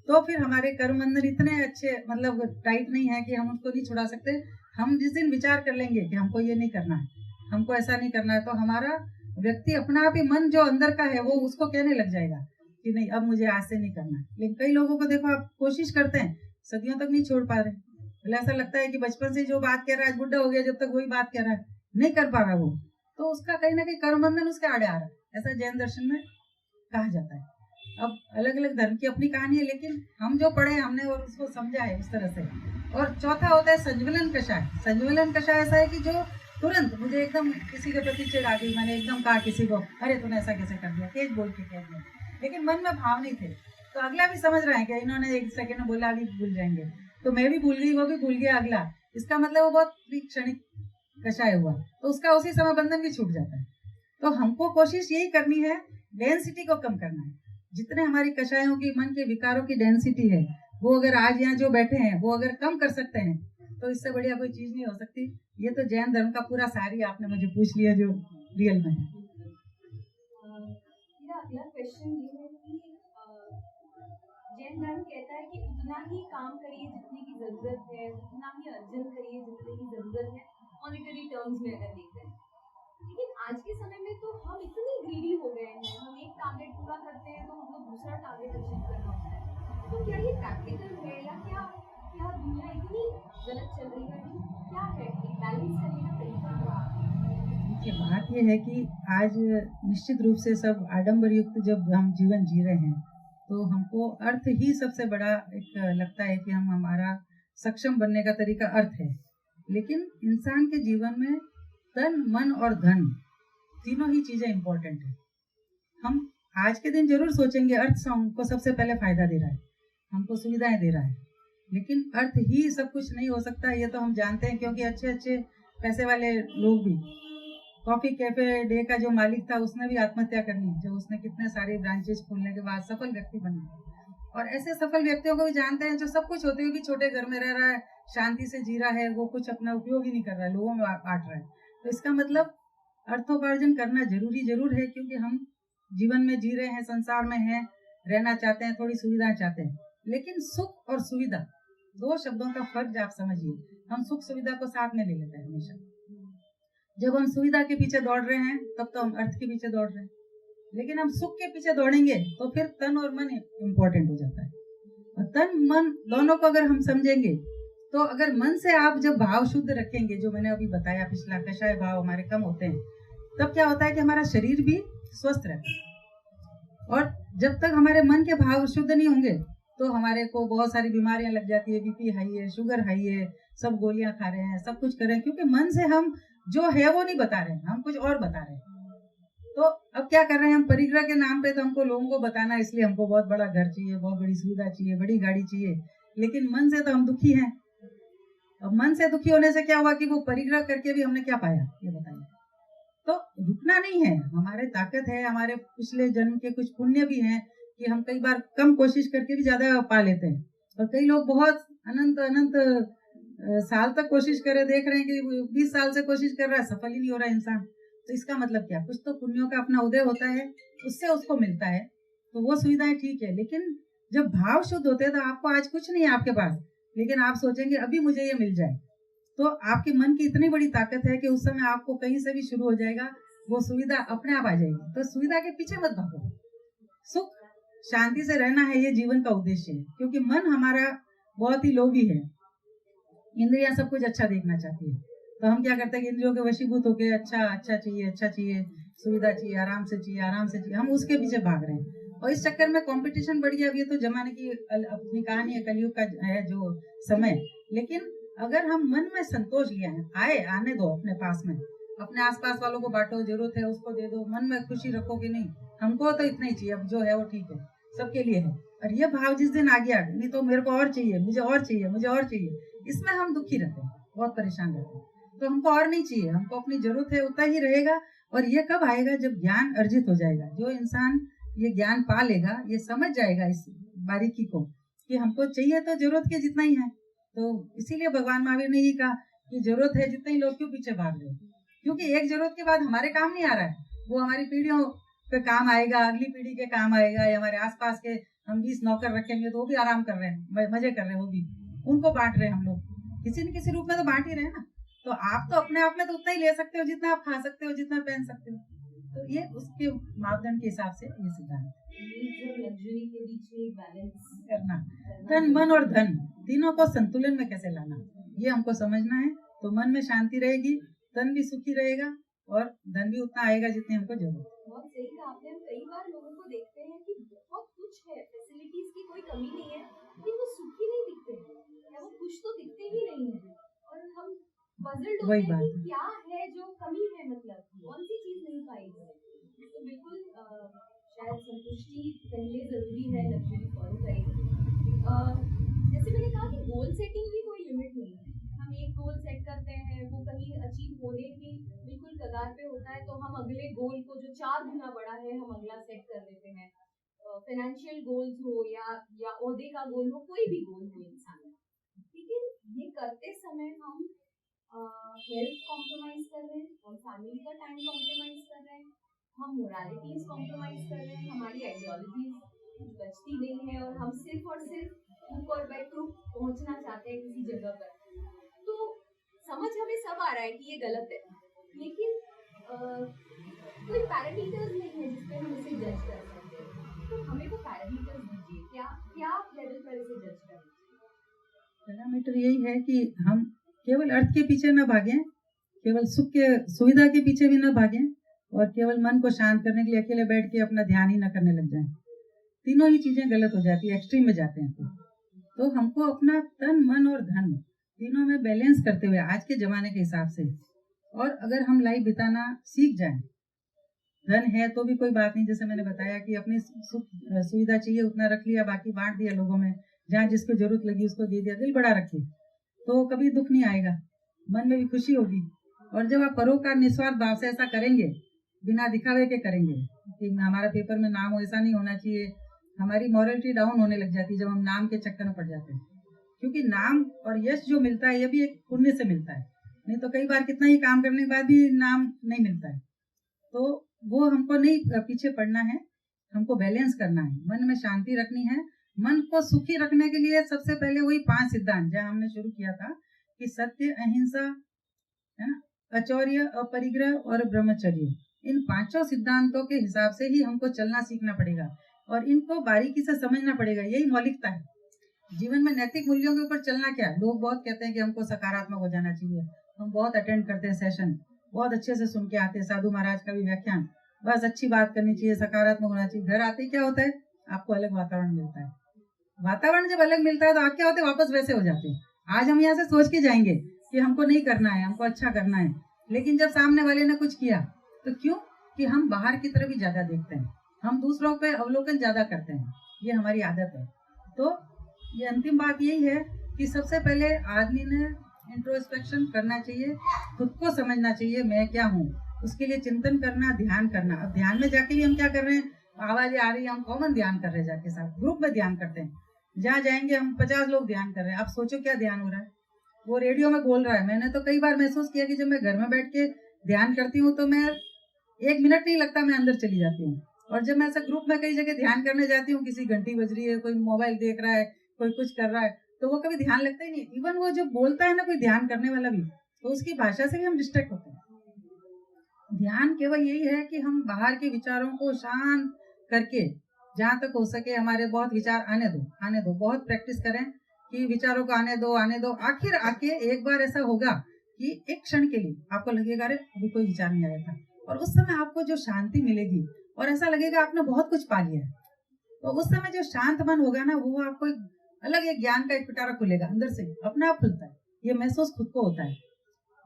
तो फिर हमारे कर्म बंधन इतने अच्छे, मतलब टाइट नहीं है कि हम उसको नहीं छुड़ा सकते। हम जिस दिन विचार कर लेंगे कि हमको ये नहीं करना है, हमको ऐसा नहीं करना है, तो हमारा व्यक्ति अपना आप ही मन जो अंदर का है वो उसको कहने लग जाएगा कि नहीं अब मुझे आज से नहीं करना है। लेकिन कई लोगों को देखो, आप कोशिश करते हैं, सदियों तक नहीं छोड़ पा रहे। मतलब ऐसा लगता है कि बचपन से जो बात कह रहा है, आज बुढ़ा हो गया जब तक वही बात कह रहा है, नहीं कर पा रहा वो। तो उसका कहीं ना कहीं कर्म बंधन उसके आड़े आ रहा है, ऐसा जैन दर्शन में कहा जाता है। अब अलग अलग धर्म की अपनी कहानी है, लेकिन हम जो पढ़े हमने और उसको समझा है उस तरह से। और चौथा होता है संज्वलन कषाय। संज्वलन कषाय ऐसा है कि जो तुरंत मुझे एकदम किसी के प्रति चिढ़ आ गई, मैंने एकदम कहा किसी को, अरे तूने ऐसा कैसे कर दिया, तेज बोल के कह दिया, लेकिन मन में भाव नहीं थे। तो अगला भी समझ रहा है कि इन्होंने 1 सेकंड में बोला, अभी भूल जाएंगे, तो मैं भी भूल गई, वो भी भूल गया अगला। इसका मतलब वो बहुत क्षणिक कषाय हुआ, तो उसका उसी समय बंधन भी छूट जाता है। तो हमको कोशिश यही करनी है, डेंसिटी को कम करना है। जितने हमारी कषायों की, मन के विकारों की डेंसिटी है, वो अगर आज यहाँ जो बैठे हैं वो अगर कम कर सकते हैं, तो इससे बढ़िया कोई चीज नहीं हो सकती। ये तो जैन धर्म का पूरा सारी आपने मुझे पूछ लिया जो रियल में है। अगला क्वेश्चन ये है कि जैन धर्म कहता है कि उतना ही काम करिए जितने की जरूरत है, उतना ही अर्जन करिए जितने की जरूरत है, मॉनेटरी टर्म्स में अगर देखते हैं। लेकिन आज के समय में तो हम इतने ग्रीडी हो गए हैं, हम एक टारगेट पूरा करते हैं तो हमको दूसरा टारगेट अचीव करना होता है। तो क्या ये प्रैक्टिकल है या क्या दुनिया इतनी गलत चल रही है, क्या है बैलेंस करने का तरीका क्या है? देखिए, बात ये है कि आज निश्चित रूप से सब आडंबर युक्त जब हम जीवन जी रहे हैं, तो हमको अर्थ ही सबसे बड़ा एक लगता है कि हम, हमारा सक्षम बनने का तरीका अर्थ है। लेकिन इंसान के जीवन में तन, मन और धन, तीनों ही चीजें इंपॉर्टेंट है। हम आज के दिन जरूर सोचेंगे अर्थ हमको सबसे पहले फायदा दे रहा है, हमको सुविधाएं दे रहा है, लेकिन अर्थ ही सब कुछ नहीं हो सकता। ये तो हम जानते हैं, क्योंकि अच्छे अच्छे पैसे वाले लोग भी, कॉफी कैफे डे का जो मालिक था उसने भी आत्महत्या कर ली, जो उसने कितने सारे ब्रांचेस खोलने के बाद सफल व्यक्ति बने। और ऐसे सफल व्यक्तियों को भी जानते हैं जो सब कुछ होते हुए भी छोटे घर में रह रहा है, शांति से जी रहा है, वो कुछ अपना उपयोग ही नहीं कर रहा है, लोगों में बांट रहा है। तो इसका मतलब अर्थोपार्जन करना जरूरी जरूर है, क्योंकि हम जीवन में जी रहे हैं, संसार में हैं, रहना चाहते हैं, थोड़ी सुविधाएं चाहते हैं। लेकिन सुख और सुविधा, 2 शब्दों का फर्क आप समझिए। हम सुख सुविधा को साथ में ले लेते हैं हमेशा। जब हम सुविधा के पीछे दौड़ रहे हैं तब तो हम अर्थ के पीछे दौड़ रहे हैं, लेकिन हम सुख के पीछे दौड़ेंगे तो फिर तन और मन इम्पोर्टेंट हो जाता है। और तन मन दोनों को अगर हम समझेंगे, तो अगर मन से आप जब भाव शुद्ध रखेंगे, जो मैंने अभी बताया पिछला, कषाय भाव हमारे कम होते हैं, तब क्या होता है कि हमारा शरीर भी स्वस्थ रहता है। और जब तक हमारे मन के भाव शुद्ध नहीं होंगे, तो हमारे को बहुत सारी बीमारियां लग जाती है, बीपी हाई है, शुगर हाई है, सब गोलियां खा रहे हैं, सब कुछ कर रहे हैं, क्योंकि मन से हम जो है वो नहीं बता रहे हैं, हम कुछ और बता रहे हैं। तो अब क्या कर रहे हैं हम, परिग्रह के नाम पे तो हमको लोगों को बताना है, इसलिए हमको बहुत बड़ा घर चाहिए, बहुत बड़ी सुविधा चाहिए, बड़ी गाड़ी चाहिए, लेकिन मन से तो हम दुखी हैं। अब मन से दुखी होने से क्या हुआ कि वो परिग्रह करके भी हमने क्या पाया, ये बताइए। तो रुकना नहीं है, हमारे ताकत है, हमारे पिछले जन्म के कुछ पुण्य भी हैं कि हम कई बार कम कोशिश करके भी ज्यादा पा लेते हैं, और कई लोग बहुत अनंत अनंत साल तक कोशिश करे, देख रहे हैं कि 20 साल से कोशिश कर रहा है, सफल ही नहीं हो रहा है इंसान। तो इसका मतलब क्या, कुछ तो पुण्यों का अपना उदय होता है, उससे उसको मिलता है, तो वो सुविधाएं ठीक है। लेकिन जब भाव शुद्ध होते हैं तो आपको आज कुछ नहीं है आपके पास, लेकिन आप सोचेंगे अभी मुझे ये मिल जाए, तो आपके मन की इतनी बड़ी ताकत है कि उस समय आपको कहीं से भी शुरू हो जाएगा, वो सुविधा अपने आप आ जाएगी। तो सुविधा के पीछे मत भागो, सुख शांति से रहना है, ये जीवन का उद्देश्य है। क्योंकि मन हमारा बहुत ही लोभी है, इंद्रियां सब कुछ अच्छा देखना चाहती है, तो हम क्या करते हैं कि इंद्रियों के वशीभूत होके अच्छा अच्छा चाहिए, अच्छा चाहिए, सुविधा चाहिए, आराम से चाहिए, आराम से चाहिए, हम उसके पीछे भाग रहे हैं। और इस चक्कर में कंपटीशन बढ़ गया। अब ये तो जमाने की अपनी कहानी है, कलयुग का है जो समय। लेकिन अगर हम मन में संतोष लिया है, आने दो अपने पास में, अपने आसपास वालों को बांटो, जरूरत है उसको दे दो, मन में खुशी रखो कि नहीं हमको तो इतना ही चाहिए, अब जो है वो ठीक है, सबके लिए है। और ये भाव जिस दिन आ गया, नहीं तो मेरे को और चाहिए, मुझे और चाहिए, मुझे और चाहिए, इसमें हम दुखी रहते हैं, बहुत परेशान रहते हैं। तो हमको और नहीं चाहिए, हमको अपनी जरूरत है उतना ही रहेगा। और ये कब आएगा, जब ज्ञान अर्जित हो जाएगा। जो इंसान ये ज्ञान पा लेगा, ये समझ जाएगा इस बारीकी को कि हमको चाहिए तो जरूरत के जितना ही है। तो इसीलिए भगवान महावीर ने ये कहा कि जरूरत है जितना ही, लोग क्यों पीछे भाग रहे, क्योंकि एक जरूरत के बाद हमारे काम नहीं आ रहा है, वो हमारी पीढ़ियों पे काम आएगा, अगली पीढ़ी के काम आएगा, या हमारे आसपास के हम 20 नौकर रखेंगे तो वो भी आराम कर रहे हैं, मजे कर रहे हैं, वो भी उनको बांट रहे हैं। हम लोग किसी न किसी रूप में तो बांट ही रहे हैं ना। तो आप तो अपने आप में तो उतना ही ले सकते हो जितना आप खा सकते हो, जितना पहन सकते हो। तो ये उसके मापदंड के हिसाब से ये सिद्धांत लग्जरी के बीच में एक बैलेंस करना, तन मन और धन तीनों को संतुलन में कैसे लाना, ये हमको समझना है। तो मन में शांति रहेगी, तन भी सुखी रहेगा, और धन भी उतना आएगा जितनी हमको जरूरत है। बहुत सही कहा आपने। हम कई बार लोगों को देखते हैं कि बहुत कुछ है, फैसिलिटीज की कोई कमी नहीं है, लेकिन वो सुखी नहीं दिखते हैं, या वो खुश तो दिखते ही नहीं है। और हम पजल्ड होते हैं कि क्या है जो कमी है, मतलब कौन सी चीज नहीं पाई है। तो बिल्कुल शायद संतुष्टि पहले जरूरी है, लग्जरी फॉलो करेगी। जैसे मैंने कहा कि गोल सेटिंग की कोई लिमिट नहीं है। हम एक गोल सेट करते हैं, वो कहीं अचीव होने की बिल्कुल कगार पे होता है, तो हम अगले गोल को जो 4 गुना बड़ा है हम अगला सेट कर लेते हैं। फाइनेंशियल गोल्स हो या ओहदे का गोल हो, कोई भी गोल हो इंसान, लेकिन ये करते समय हम हेल्थ कॉम्प्रोमाइज कर रहे हैं, हम फैमिली का टाइम कॉम्प्रोमाइज कर रहे हैं, हम मोरालिटीज कॉम्प्रोमाइज कर रहे हैं, हमारी आइडियोलॉजीज कुछ बचती नहीं है, और हम सिर्फ और सिर्फ हुक और बाय क्रुक पहुंचना चाहते हैं किसी जगह पर। तो समझ हमें सब आ रहा है कि ये गलत है, लेकिन कोई पैरामीटर्स नहीं है जिसपे हम इसे जज कर सकते हैं। तो हमें वो पैरामीटर्स दीजिए, क्या लेवल पर इसे जज करें। पैरामीटर यही है कि हम केवल अर्थ के पीछे न भागें, केवल सुख के सुविधा के पीछे भी न भागें, और केवल मन को शांत करने के लिए अकेले बैठ के अपना ध्यान ही न करने लग जाएं। तीनों ही चीजें गलत हो जाती है, एक्सट्रीम में जाते हैं। तो हमको अपना तन मन और धन तीनों में बैलेंस करते हुए आज के जमाने के हिसाब से, और अगर हम लाइफ बिताना सीख जाएं, धन है तो भी कोई बात नहीं, जैसे मैंने बताया कि अपनी सुविधा चाहिए उतना रख लिया, बाकी बांट दिया लोगों में, जहाँ जिसको जरूरत लगी उसको दे दिया, दिल बड़ा रखे तो कभी दुख नहीं आएगा, मन में भी खुशी होगी। और जब आप परोपकार निस्वार्थ भाव से ऐसा करेंगे, बिना दिखावे के करेंगे कि हमारा पेपर में नाम हो, ऐसा नहीं होना चाहिए। हमारी मॉरलिटी डाउन होने लग जाती है जब हम नाम के चक्कर में पड़ जाते हैं, क्योंकि नाम और यश जो मिलता है ये भी एक पुण्य से मिलता है, नहीं तो कई बार कितना ही काम करने के बाद भी नाम नहीं मिलता है। तो वो हमको नहीं पीछे पड़ना है, हमको बैलेंस करना है, मन में शांति रखनी है। मन को सुखी रखने के लिए सबसे पहले वही 5 सिद्धांत जहाँ हमने शुरू किया था कि सत्य, अहिंसा, है ना, अचौर्य, अपरिग्रह और ब्रह्मचर्य, इन 5 सिद्धांतों के हिसाब से ही हमको चलना सीखना पड़ेगा, और इनको बारीकी से समझना पड़ेगा। यही मौलिकता है जीवन में। नैतिक मूल्यों के ऊपर चलना क्या, लोग बहुत कहते हैं कि हमको सकारात्मक हो जाना चाहिए, हम बहुत अटेंड करते हैं सेशन, बहुत अच्छे से सुन के आते हैं साधु महाराज का भी व्याख्यान, बस अच्छी बात करनी चाहिए, सकारात्मक होना चाहिए। घर आते क्या होता है, आपको अलग वातावरण मिलता है, वातावरण जब अलग मिलता है तो आप क्या होते हैं, वापस वैसे हो जाते हैं। आज हम यहाँ से सोच के जाएंगे कि हमको नहीं करना है, हमको अच्छा करना है, लेकिन जब सामने वाले ने कुछ किया तो क्यों कि हम बाहर की तरफ ही ज्यादा देखते हैं, हम दूसरों पे अवलोकन ज्यादा करते हैं, ये हमारी आदत है। तो ये अंतिम बात यही है कि सबसे पहले आदमी ने इंट्रोस्पेक्शन करना चाहिए, खुद को समझना चाहिए मैं क्या हूँ, उसके लिए चिंतन करना, ध्यान करना। अब ध्यान में जाके भी हम क्या कर रहे हैं, आवाजें आ रही है, हम कॉमन ध्यान कर रहे हैं, जाके साथ ग्रुप में ध्यान करते हैं। जहाँ जाएंगे हम 50 लोग ध्यान कर रहे हैं, आप सोचो क्या ध्यान हो रहा है, वो रेडियो में बोल रहा है। मैंने तो कई बार महसूस किया कि जब मैं घर में बैठ के ध्यान करती हूँ तो मैं 1 मिनट नहीं लगता, मैं अंदर चली जाती हूँ। और जब मैं ऐसा ग्रुप में कई जगह ध्यान करने जाती हूँ, किसी घंटी बज रही है, कोई मोबाइल देख रहा है, कोई कुछ कर रहा है, तो वो कभी ध्यान लगता ही नहीं। इवन वो जो बोलता है ना कोई ध्यान करने वाला भी, तो उसकी भाषा से भी हम डिस्ट्रैक्ट होते हैं। ध्यान केवल यही है कि हम बाहर के विचारों को शांत करके, जहाँ तक हो सके हमारे बहुत विचार आने दो, बहुत प्रैक्टिस करें कि विचारों को आने दो। आखिर आके एक बार ऐसा होगा कि एक क्षण के लिए आपको लगेगा अरे अभी कोई विचार नहीं आया था, और उस समय आपको जो शांति मिलेगी और ऐसा लगेगा आपने बहुत कुछ पा लिया है। तो उस समय जो शांत मन होगा ना, वो आपको अलग एक ज्ञान का एक पिटारा खुलेगा, अंदर से अपने आप खुलता है। ये महसूस खुद को होता है।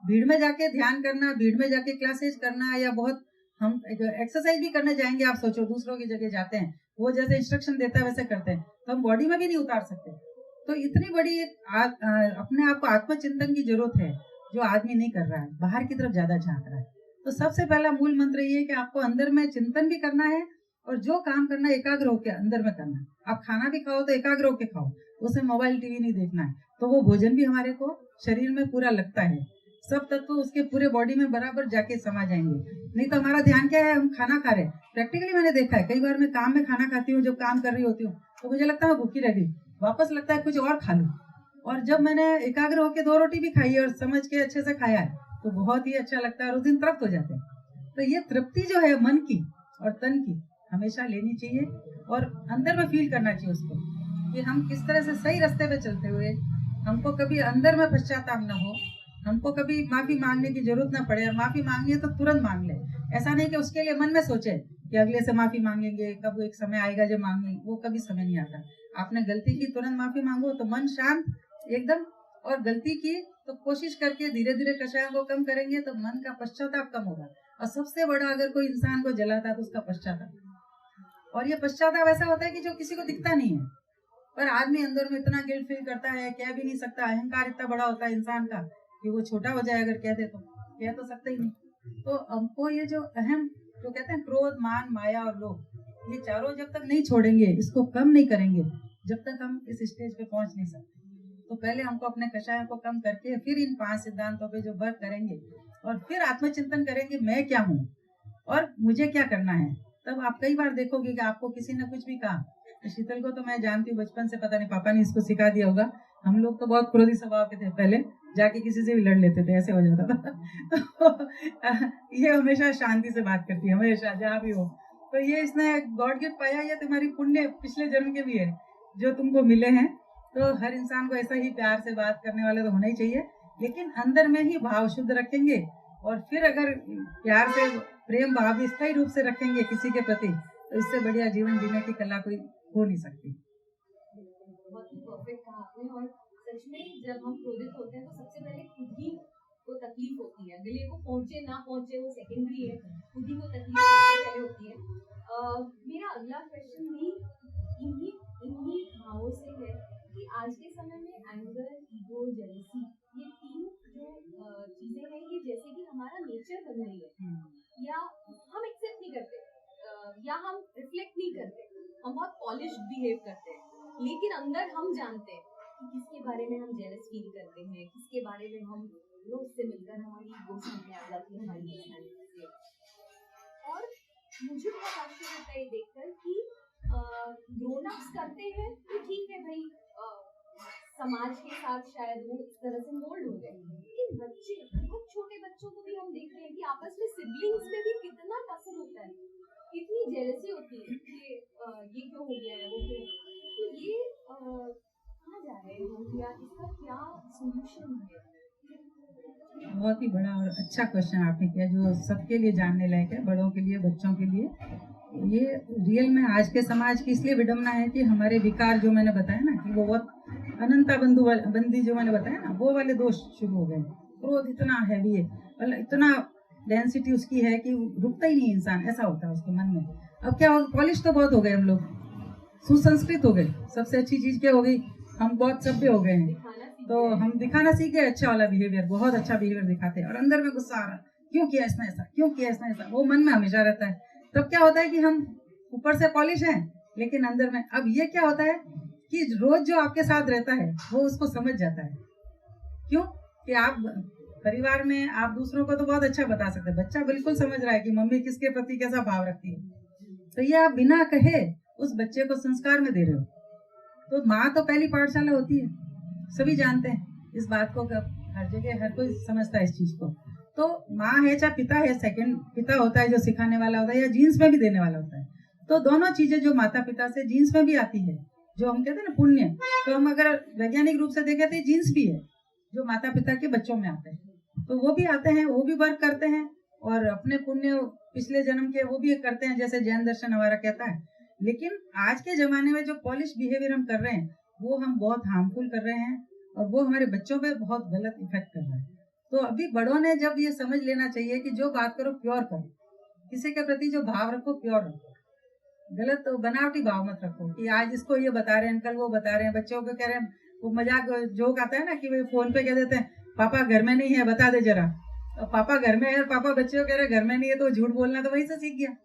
भीड़ में जाके ध्यान करना, भीड़ में जाके क्लासेज करना, या बहुत हम एक्सरसाइज भी करने जाएंगे, आप सोचो दूसरों की जगह जाते हैं, वो जैसे इंस्ट्रक्शन देता है वैसे करते हैं, तो हम बॉडी में भी नहीं उतार सकते। तो इतनी बड़ी एक अपने आप को आत्मचिंतन की जरूरत है, जो आदमी नहीं कर रहा है, बाहर की तरफ ज्यादा झांक रहा है। तो सबसे पहला मूल मंत्र ये है कि आपको अंदर में चिंतन भी करना है, और जो काम करना है एकाग्र होकर अंदर में करना है। आप खाना भी खाओ तो एकाग्र होकर खाओ, उसमें मोबाइल टीवी नहीं देखना है, तो वो भोजन भी हमारे को शरीर में पूरा लगता है, सब तत्व उसके पूरे बॉडी में बराबर जाके समा जाएंगे। नहीं तो हमारा ध्यान क्या है, हम खाना खा रहे हैं। प्रैक्टिकली मैंने देखा है, कई बार मैं काम में खाना खाती हूँ, जब काम कर रही होती हूँ तो मुझे लगता है मैं भूखी रह गई, वापस लगता है कुछ और खा लूं। और जब मैंने एकाग्र होकर 2 रोटी भी खाई है और समझ के अच्छे से खाया है, तो बहुत ही अच्छा लगता है और उस दिन तृप्त हो जाते हैं। तो ये तृप्ति जो है मन की और तन की हमेशा लेनी चाहिए, और अंदर में फील करना चाहिए उसको कि हम किस तरह से सही रास्ते पे चलते हुए, हमको कभी अंदर में पश्चाताप न हो, हमको कभी माफी मांगने की जरूरत ना पड़े। और माफी मांगनी है तो तुरंत मांग ले, ऐसा नहीं कि उसके लिए मन में सोचे कि अगले से माफी मांगेंगे, कब एक समय आएगा जब मांगेंगे, वो कभी समय नहीं आता। आपने गलती की, तुरंत माफी मांगो तो मन शांत एकदम, और गलती की तो कोशिश करके धीरे धीरे कषायों को कम करेंगे तो मन का पश्चाताप कम होगा। और सबसे बड़ा अगर कोई इंसान को जलाता है तो उसका पश्चाताप। और ये पश्चाताप ऐसा होता है कि जो किसी को दिखता नहीं है, पर आदमी अंदर में इतना गिल्ट फील करता है, कह भी नहीं सकता। अहंकार इतना बड़ा होता है इंसान का कि वो छोटा हो जाए, अगर कह दे तो कह तो सकते ही नहीं। तो हमको ये जो अहम, जो कहते हैं क्रोध, मान, माया और लोभ, ये चारों जब तक नहीं छोड़ेंगे, इसको कम नहीं करेंगे, जब तक हम इस स्टेज पे पहुंच नहीं सकते। तो पहले हमको अपने कषायों को कम करके फिर इन 5 सिद्धांतों पे जो वर्क करेंगे, और फिर आत्मचिंतन करेंगे मैं क्या हूँ और मुझे क्या करना है। तब आप कई बार देखोगे कि आपको किसी ने कुछ भी कहा, तो शीतल को तो मैं जानती हूँ बचपन से, पता नहीं पापा ने इसको सिखा दिया होगा, हम लोग तो बहुत क्रोधी स्वभाव के थे, पहले जाके किसी से भी लड़ लेते थे, ऐसे हो जाता था। तो ये हमेशा शांति से बात करती है, हमेशा जहाँ भी हो। तो ये इसने गॉड गिफ्ट पाया, ये तुम्हारी पुण्य पिछले जन्म के भी है जो तुमको मिले हैं। तो हर इंसान को ऐसा ही प्यार से बात करने वाले तो होना ही चाहिए, लेकिन अंदर में ही भाव शुद्ध रखेंगे, और फिर अगर प्यार से प्रेम भाव स्थायी रूप से रखेंगे किसी के प्रति, तो इससे बढ़िया जीवन जीने की कला कोई हो नहीं सकती। बहुत ही परफेक्ट कहा आपने। और सच में जब हम क्रोधित होते हैं तो सबसे पहले खुद ही को तकलीफ होती है, अगले को पहुंचे ना पहुंचे वो सेकेंडरी है, खुद ही को तकलीफ सबसे पहले होती है। मेरा अगला क्वेश्चन भी इन्हीं भावों से है कि आज के समय में एंगर, ईगो, जेलसी, ये 3 जो चीजें हैं, ये जैसे कि हमारा नेचर बन रही है, या हम एक्सेप्ट नहीं करते, या हम रिफ्लेक्ट नहीं करते, हम बहुत पॉलिश्ड बिहेव करते हैं, लेकिन अंदर हम जानते हैं कि किसके बारे में हम जेलस फील करते हैं, किसके बारे में हम उससे मिलकर हमारी ईगो सामने आ जाती है, हमारी पर्सनैलिटी से। और मुझे बहुत आश्चर्य होता है ये देखकर कि ग्रोन अप्स करते हैं तो ठीक है भाई, समाज के साथ शायद वो इस तरह से मोल्ड हो गए, लेकिन बच्चे, बहुत छोटे बच्चों को भी हम देख रहे हैं कि आपस में सिबलिंग्स में भी कितना टसल होता है, कितनी जेलसी होती है कि ये क्यों हो गया है, वो क्यों। तो ये कहाँ जा रहे हैं, या इसका क्या सोल्यूशन है? बहुत ही बड़ा और अच्छा क्वेश्चन आपने किया, जो सबके लिए जानने लायक है, बड़ों के लिए, बच्चों के लिए। ये रियल में आज के समाज की इसलिए विडम्बना है कि हमारे विकार जो मैंने बताया ना कि वो बहुत अनंता बंदी जो मैंने बताया ना वो वाले दोष शुरू हो गए। क्रोध इतना हैवी है, मतलब इतना डेंसिटी उसकी है कि रुकता ही नहीं इंसान, ऐसा होता है उसके मन में। अब क्या हो, पॉलिश तो बहुत हो गए हम लोग, सुसंस्कृत हो गए। सबसे अच्छी चीज क्या हो गई, हम बहुत सभ्य हो गए हैं, तो हम दिखाना सीख गए अच्छा वाला बिहेवियर, बहुत अच्छा बिहेवियर दिखाते हैं और अंदर में गुस्सा आ रहा, क्यों किया इसने ऐसा, क्यों किया इसने ऐसा, वो मन में हमेशा रहता है। तब क्या होता है कि हम ऊपर से पॉलिश हैं लेकिन अंदर में, अब ये क्या होता है कि रोज जो आपके साथ रहता है वो उसको समझ जाता है। क्यों कि आप परिवार में आप दूसरों को तो बहुत अच्छा बता सकते हैं, बच्चा बिल्कुल समझ रहा है कि मम्मी किसके प्रति कैसा भाव रखती है, तो ये आप बिना कहे उस बच्चे को संस्कार में दे रहे हो। तो माँ तो पहली पाठशाला होती है, सभी जानते हैं इस बात को, हर जगह हर कोई समझता है इस चीज को। तो माँ है चाहे पिता है, सेकंड पिता होता है जो सिखाने वाला होता है या जीन्स में भी देने वाला होता है। तो दोनों चीजें जो माता पिता से जीन्स में भी आती है, जो हम कहते हैं ना पुण्य, तो हम अगर वैज्ञानिक रूप से देखें तो जीन्स भी है जो माता पिता के बच्चों में आते हैं, तो वो भी आते हैं, वो भी वर्क करते हैं और अपने पुण्य पिछले जन्म के वो भी करते हैं, जैसे जैन दर्शन हमारा कहता है। लेकिन आज के जमाने में जो पॉलिश बिहेवियर हम कर रहे हैं वो हम बहुत हार्मफुल कर रहे हैं और वो हमारे बच्चों पे बहुत गलत इफेक्ट कर रहा है। तो अभी बड़ों ने जब ये समझ लेना चाहिए कि जो बात करो प्योर करो, किसी के प्रति जो भाव रखो प्योर रखो, गलत तो बनावटी भाव मत रखो कि आज इसको ये बता रहे हैं कल वो बता रहे हैं। बच्चों को कह रहे हैं, वो मजाक जोक आता है ना कि वे फोन पे कह देते हैं पापा घर में नहीं है बता दे जरा, तो पापा घर में है और पापा बच्चे को कह रहे हैं घर में नहीं है, तो झूठ बोलना तो वहीं से सीख गया।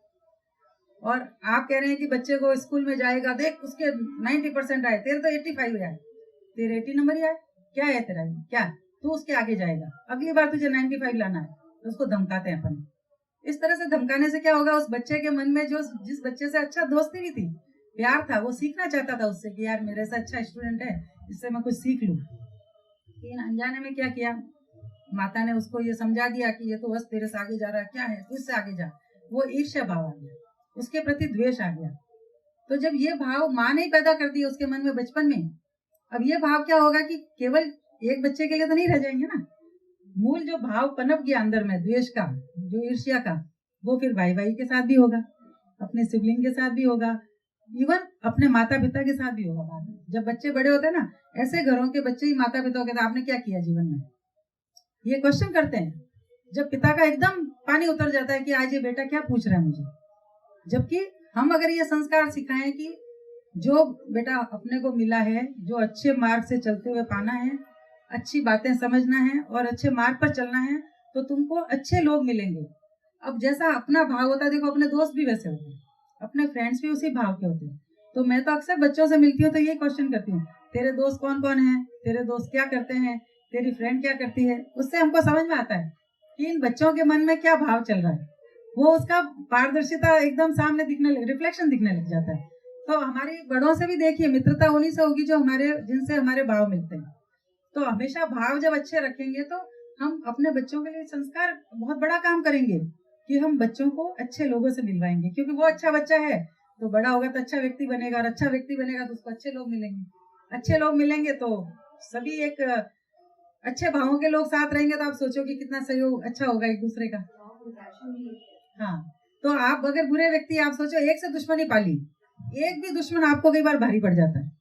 और आप कह रहे हैं कि बच्चे को स्कूल में जाएगा, देख उसके 90% आए, तेरे तो 85 आए, तेरे 80 नंबर ही आए, क्या है तेरा, क्या तू उसके आगे जाएगा, अगली बार तुझे 95 लाना है, तो उसको धमकाते हैं अपन। इस तरह से धमकाने से क्या होगा, उस बच्चे के मन में जो जिस बच्चे से अच्छा दोस्ती भी थी, प्यार था, वो सीखना चाहता था उससे कि यार मेरे से अच्छा स्टूडेंट है, इससे मैं कुछ सीख लूं। लेकिन अनजाने में क्या किया, माता ने उसको ये समझा दिया कि ये तो बस तेरे से आगे जा रहा है, क्या है तू इससे आगे जा। वो ईर्ष्या भाव आ गया, उसके प्रति द्वेष आ गया। तो जब ये भाव माँ ने पैदा कर दिया उसके मन में बचपन में, अब ये भाव क्या होगा कि केवल एक बच्चे के लिए तो नहीं रह जाएंगे ना, मूल जो भाव पनप गया अंदर में द्वेष का, जो ईर्ष्या का, वो फिर भाई भाई के साथ भी होगा, अपने सिबलिंग के साथ भी होगा, इवन अपने माता पिता के साथ भी होगा। बाद में जब बच्चे बड़े होते हैं ना, ऐसे घरों के बच्चे ही माता पिता कहते आपने क्या किया जीवन में, ये क्वेश्चन करते हैं। जब पिता का एकदम पानी उतर जाता है कि आज ये बेटा क्या पूछ रहा है मुझे, जबकि हम अगर ये संस्कार सिखाएं कि जो बेटा अपने को मिला है, जो अच्छे मार्ग से चलते हुए पाना है, अच्छी बातें समझना है और अच्छे मार्ग पर चलना है, तो तुमको अच्छे लोग मिलेंगे। अब जैसा अपना भाव होता है, देखो अपने दोस्त भी वैसे होते हैं, अपने फ्रेंड्स भी उसी भाव के होते हैं। तो मैं तो अक्सर बच्चों से मिलती हूँ तो ये क्वेश्चन करती हूँ, तेरे दोस्त कौन कौन है, तेरे दोस्त क्या करते हैं, तेरी फ्रेंड क्या करती है। उससे हमको समझ में आता है कि इन बच्चों के मन में क्या भाव चल रहा है, वो उसका पारदर्शिता एकदम सामने दिखने रिफ्लेक्शन दिखने लग जाता है। तो हमारी बड़ों से भी देखिए, मित्रता उन्हीं से होगी जो जिनसे हमारे भाव मिलते हैं। तो हमेशा भाव जब अच्छे रखेंगे तो हम अपने बच्चों के लिए संस्कार बहुत बड़ा काम करेंगे कि हम बच्चों को अच्छे लोगों से मिलवाएंगे, क्योंकि वो अच्छा बच्चा है तो बड़ा होगा तो अच्छा व्यक्ति बनेगा, और अच्छा व्यक्ति बनेगा तो उसको अच्छे लोग मिलेंगे, अच्छे लोग मिलेंगे तो सभी एक अच्छे भावों के लोग साथ रहेंगे, तो आप सोचो कि कितना सहयोग अच्छा होगा एक दूसरे का। हाँ, तो आप अगर बुरे व्यक्ति, आप सोचो एक से दुश्मनी पाली, एक भी दुश्मन आपको कई बार भारी पड़ जाता है,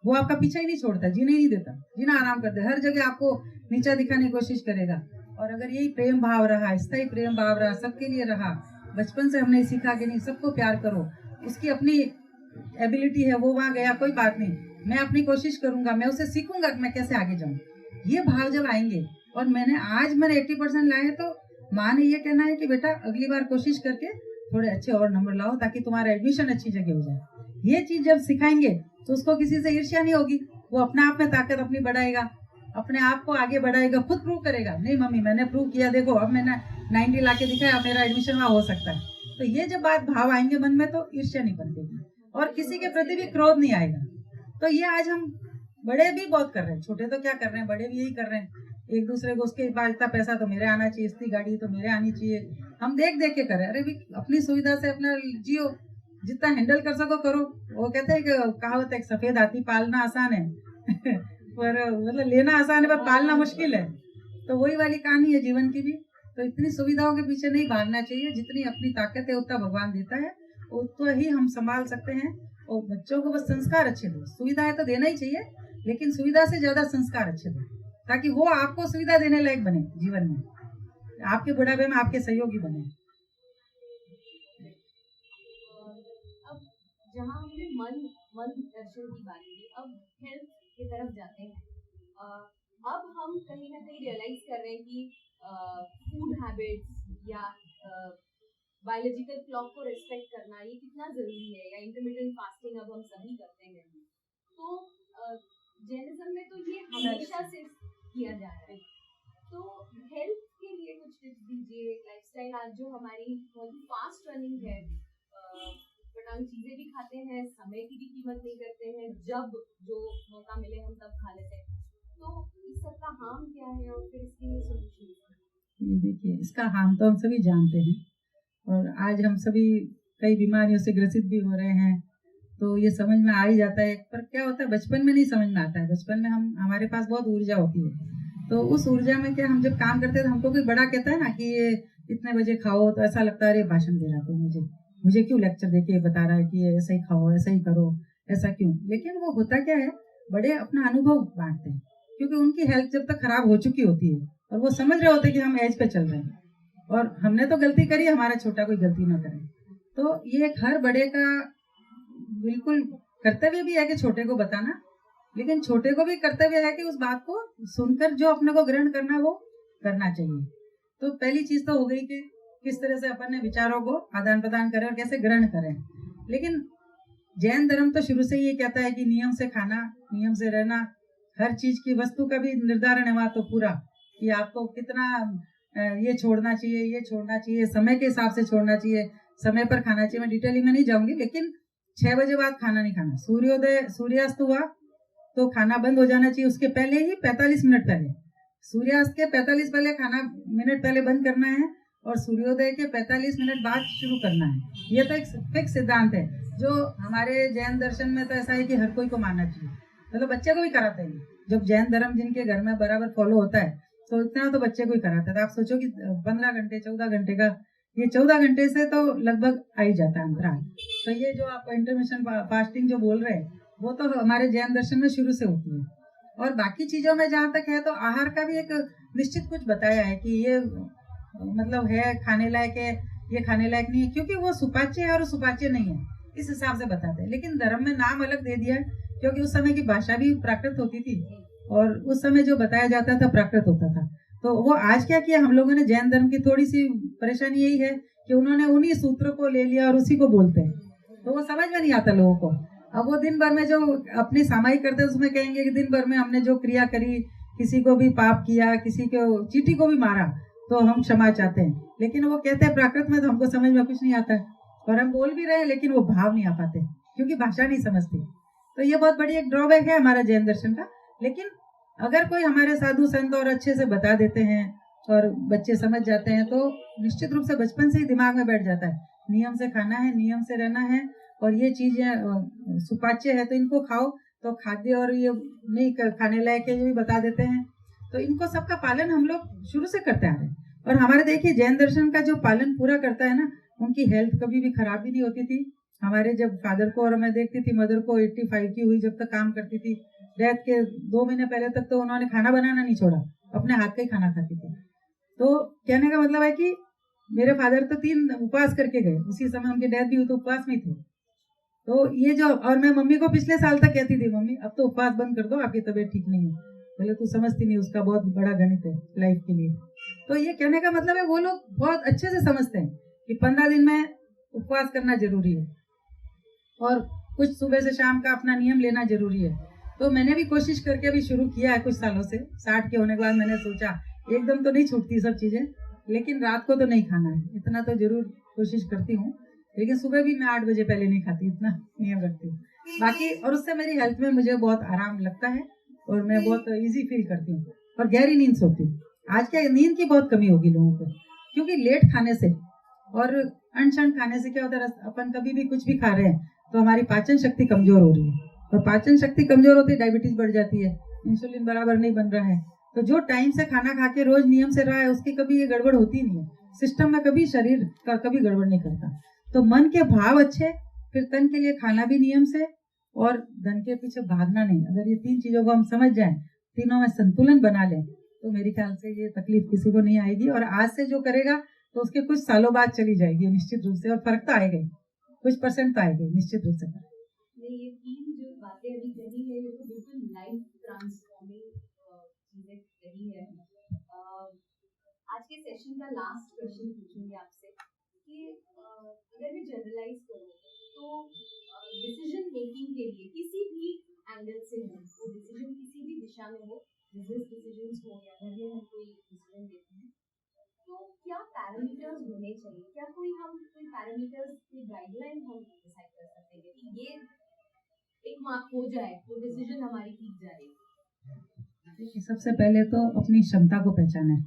वो आपका पीछा ही नहीं छोड़ता, जीने ही नहीं देता, जीना आराम कर दे, हर जगह आपको नीचा दिखाने की कोशिश करेगा। और अगर यही प्रेम भाव रहा, स्थायी प्रेम भाव रहा, सबके लिए रहा, बचपन से हमने सीखा कि नहीं सबको प्यार करो, उसकी अपनी एबिलिटी है वो वहाँ गया, कोई बात नहीं, मैं अपनी कोशिश करूंगा, मैं उसे सीखूंगा कि मैं कैसे आगे जाऊं, ये भाव जब आएंगे, और मैंने 80% लाए, तो माँ ने ये कहना है कि बेटा अगली बार कोशिश करके थोड़े अच्छे और नंबर लाओ ताकि तुम्हारा एडमिशन अच्छी जगह हो जाए। ये चीज जब सिखाएंगे तो उसको किसी से ईर्ष्या नहीं होगी, वो अपने आप में ताकत अपनी बढ़ाएगा, अपने आप को आगे बढ़ाएगा, खुद प्रूव करेगा, नहीं मम्मी मैंने प्रूव किया, देखो अब मैंने 90 ला के दिखाया, मेरा एडमिशन वहाँ हो सकता है। तो ये जब बात भाव आएंगे मन में तो ईर्ष्या नहीं बनती और किसी के प्रति भी क्रोध नहीं आएगा। तो ये आज हम बड़े भी बहुत कर रहे हैं, छोटे तो क्या कर रहे हैं, बड़े भी यही कर रहे हैं, एक दूसरे को उसके पास इतना पैसा तो मेरे आना चाहिए, इतनी गाड़ी तो मेरे आनी चाहिए, हम देख देख के कर रहे हैं। अरे भी अपनी सुविधा से अपना जियो, जितना हैंडल कर सको करो। वो कहते हैं कि कहावत है, सफेद हाथी पालना आसान है पर मतलब लेना आसान है पर पालना मुश्किल है। तो वही वाली कहानी है जीवन की भी। तो इतनी सुविधाओं के पीछे नहीं भागना चाहिए, जितनी अपनी ताकत है उतना भगवान देता है, तो ही हम संभाल सकते हैं। और बच्चों को बस संस्कार अच्छे दो, सुविधाएं तो देना ही चाहिए, लेकिन सुविधा से ज्यादा संस्कार अच्छे दो, ताकि वो आपको सुविधा देने लायक बने जीवन में, आपके बुढ़ापे में आपके सहयोगी बने। अब जहाँ हमने मन दर्शन की बात की, अब हेल्थ की तरफ जाते हैं। अब हम कहीं ना कहीं रियलाइज कर रहे हैं कि फूड हैबिट्स या बायोलॉजिकल क्लॉक को रिस्पेक्ट करना ये कितना जरूरी है, या इंटरमिटेंट फास्टिंग अब हम सभी करते हैं। तो जैनिज्म में तो ये हमेशा से किया जा रहा है। तो हेल्थ के लिए कुछ टिप्स दीजिए। लाइफस्टाइल आज जो हमारी बहुत फास्ट रनिंग है, बट हम चीजें भी खाते हैं, समय की भी कीमत नहीं करते हैं, जब जो मौका मिले हम तब खा लेते हैं। तो इस सब का हार्म क्या है और फिर इसके लिए सोल्यूशन? ये देखिए, इसका हार्म तो हम सभी जानते हैं, और आज हम सभी कई बीमारियों से ग्रसित भी हो रहे हैं, तो ये समझ में आ ही जाता है। पर क्या होता है, बचपन में नहीं समझ में आता है। बचपन में हमारे पास बहुत ऊर्जा होती है, तो उस ऊर्जा में क्या, हम जब काम करते हैं तो हमको कोई बड़ा कहता है ना कि ये इतने बजे खाओ, तो ऐसा लगता है अरे भाषण दे रहा तो मुझे क्यों लेक्चर देके बता रहा है कि ये ऐसा ही खाओ, ऐसा ही करो, ऐसा क्यों। लेकिन वो होता क्या है, बड़े अपना अनुभव बांटते हैं, क्योंकि उनकी हेल्थ जब तक खराब हो चुकी होती है और वो समझ रहे होते हैं कि हम एज पे चल रहे हैं और हमने तो गलती करी, हमारा छोटा कोई गलती ना करे। तो ये एक हर बड़े का बिल्कुल कर्तव्य भी है कि छोटे को बताना, लेकिन छोटे को भी कर्तव्य है कि उस बात को सुनकर जो अपने को ग्रहण करना वो करना चाहिए। तो पहली चीज तो हो गई कि किस तरह से अपन ने विचारों को आदान प्रदान करें और कैसे ग्रहण करें। लेकिन जैन धर्म तो शुरू से ये कहता है कि नियम से खाना, नियम से रहना, हर चीज की वस्तु का भी निर्धारण है वहां तो पूरा, कि आपको कितना ये छोड़ना चाहिए, ये छोड़ना चाहिए, समय के हिसाब से छोड़ना चाहिए, समय पर खाना चाहिए। मैं डिटेल में नहीं जाऊंगी, लेकिन 6 बजे बाद खाना नहीं खाना, सूर्यास्त हुआ तो खाना बंद हो जाना चाहिए, उसके पहले ही 45 मिनट पहले, सूर्यास्त के 45 पहले खाना मिनट पहले बंद करना है और सूर्योदय के 45 मिनट बाद शुरू करना है। ये तो एक फिक्स सिद्धांत है जो हमारे जैन दर्शन में तो ऐसा है कि हर कोई को मानना चाहिए, मतलब बच्चे को भी कराते हैं। जब जैन धर्म जिनके घर में बराबर फॉलो होता है तो इतना तो बच्चे को ही कराता है। तो आप सोचो कि 15 घंटे 14 घंटे का, ये 14 घंटे से तो लगभग आ ही जाता है अंतराल। तो ये जो आप इंटरमिशन फास्टिंग जो बोल रहे हैं वो तो हमारे जैन दर्शन में शुरू से होती है। और बाकी चीजों में जहाँ तक है तो आहार का भी एक निश्चित कुछ बताया है कि ये मतलब है खाने लायक है, ये खाने लायक नहीं है, क्योंकि वो सुपाच्य है और सुपाच्य नहीं है, इस हिसाब से बताते हैं। लेकिन धर्म में नाम अलग दे दिया है, क्योंकि उस समय की भाषा भी प्राकृत होती थी और उस समय जो बताया जाता था प्राकृत होता था। तो वो आज क्या किया हम लोगों ने, जैन धर्म की थोड़ी सी परेशानी यही है कि उन्होंने उन्हीं सूत्रों को ले लिया और उसी को बोलते हैं, तो वो समझ में नहीं आता लोगों को। अब वो दिन भर में जो अपनी सामायिक करते हैं उसमें कहेंगे कि दिन भर में हमने जो क्रिया करी, किसी को भी पाप किया, किसी को चींटी को भी मारा, तो हम क्षमा चाहते हैं। लेकिन वो कहते हैं प्राकृत में तो हमको समझ में कुछ नहीं आता है, और हम बोल भी रहे हैं लेकिन वो भाव नहीं आ पाते क्योंकि भाषा नहीं समझती। तो ये बहुत बड़ी एक ड्रॉबैक है हमारा जैन दर्शन का। लेकिन अगर कोई हमारे साधु संत और अच्छे से बता देते हैं और बच्चे समझ जाते हैं तो निश्चित रूप से बचपन से ही दिमाग में बैठ जाता है, नियम से खाना है, नियम से रहना है, और ये चीजें सुपाच्य है तो इनको खाओ, तो खाद्य और ये नहीं खाने लायक है ये भी बता देते हैं। तो इनको सबका पालन हम लोग शुरू से करते आ रहे हैं। और हमारे देखिए जैन दर्शन का जो पालन पूरा करता है ना, उनकी हेल्थ कभी भी खराब भी नहीं होती थी। हमारे जब फादर को, और मैं देखती थी मदर को 85 की हुई जब तक काम करती थी, डेथ के 2 महीने पहले तक तो उन्होंने खाना बनाना नहीं छोड़ा, अपने हाथ का ही खाना खाती थी। तो कहने का मतलब है कि मेरे फादर तो 3 उपवास करके गए, उसी समय उनकी डेथ भी हुई तो उपवास में थे। तो ये जो, और मैं मम्मी को पिछले साल तक कहती थी मम्मी अब तो उपवास बंद कर दो, आपकी तबीयत ठीक नहीं है। बोले तू समझती नहीं, उसका बहुत बड़ा गणित है लाइफ के लिए। तो ये कहने का मतलब है वो लोग बहुत अच्छे से समझते हैं कि 15 दिन में उपवास करना जरूरी है और कुछ सुबह से शाम का अपना नियम लेना जरूरी है। तो मैंने भी कोशिश करके अभी शुरू किया है कुछ सालों से। 60 के होने के बाद मैंने सोचा एकदम तो नहीं छूटती सब चीजें, लेकिन रात को तो नहीं खाना है, इतना तो जरूर कोशिश करती हूँ। लेकिन सुबह भी मैं 8 बजे पहले नहीं खाती, इतना नियम रखती हूँ बाकी। और उससे मेरी हेल्थ में मुझे बहुत आराम लगता है और मैं बहुत इजी फील करती हूँ और गहरी नींद सोती हूँ। आज क्या नींद की बहुत कमी होगी लोगों को, क्योंकि लेट खाने से और अनशन खाने से क्या होता है, अपन कभी भी कुछ भी खा रहे हैं तो हमारी पाचन शक्ति कमजोर हो रही है, और पाचन शक्ति कमजोर होती है डायबिटीज बढ़ जाती है, इंसुलिन बराबर नहीं बन रहा है। तो जो टाइम से खाना खा के रोज नियम से रहा है उसकी कभी ये गड़बड़ होती नहीं है, सिस्टम में कभी शरीर का कभी गड़बड़ नहीं करता। तो मन के भाव अच्छे, फिर तन के लिए खाना भी नियम से, और धन के पीछे भागना नहीं। अगर ये 3 चीजों को हम समझ जाएं, तीनों में संतुलन बना लें, तो मेरे ख्याल से ये तकलीफ किसी को नहीं आएगी। और आज से जो करेगा तो उसके कुछ सालों बाद चली जाएगी निश्चित रूप से, और फर्क तो आएगा ही, कुछ परसेंट तो आएगा निश्चित रूप से। ये 3 जो बातें अभी कही है, ये तो बिल्कुल लाइफ ट्रांसफॉर्मिंग चीजें कही है। आज के सेशन का लास्ट क्वेश्चन पूछूंगी आपसे कि अगर मैं जनरलाइज करूँ तो डिसीजन मेकिंग के लिए किसी भी एंगल से हो, वो डिसीजन किसी भी दिशा में हो, बिजनेस डिसीजंस हो या घर में हम कोई डिसीजन लेते हैं, तो क्या पैरामीटर्स होने चाहिए? क्या कोई पैरामीटर्स की गाइडलाइन हम डिसाइड कर सकते हैं कि ये एक मार्क हो जाए तो डिसीजन हमारी ठीक जाएगी? सबसे पहले तो अपनी क्षमता को पहचानें।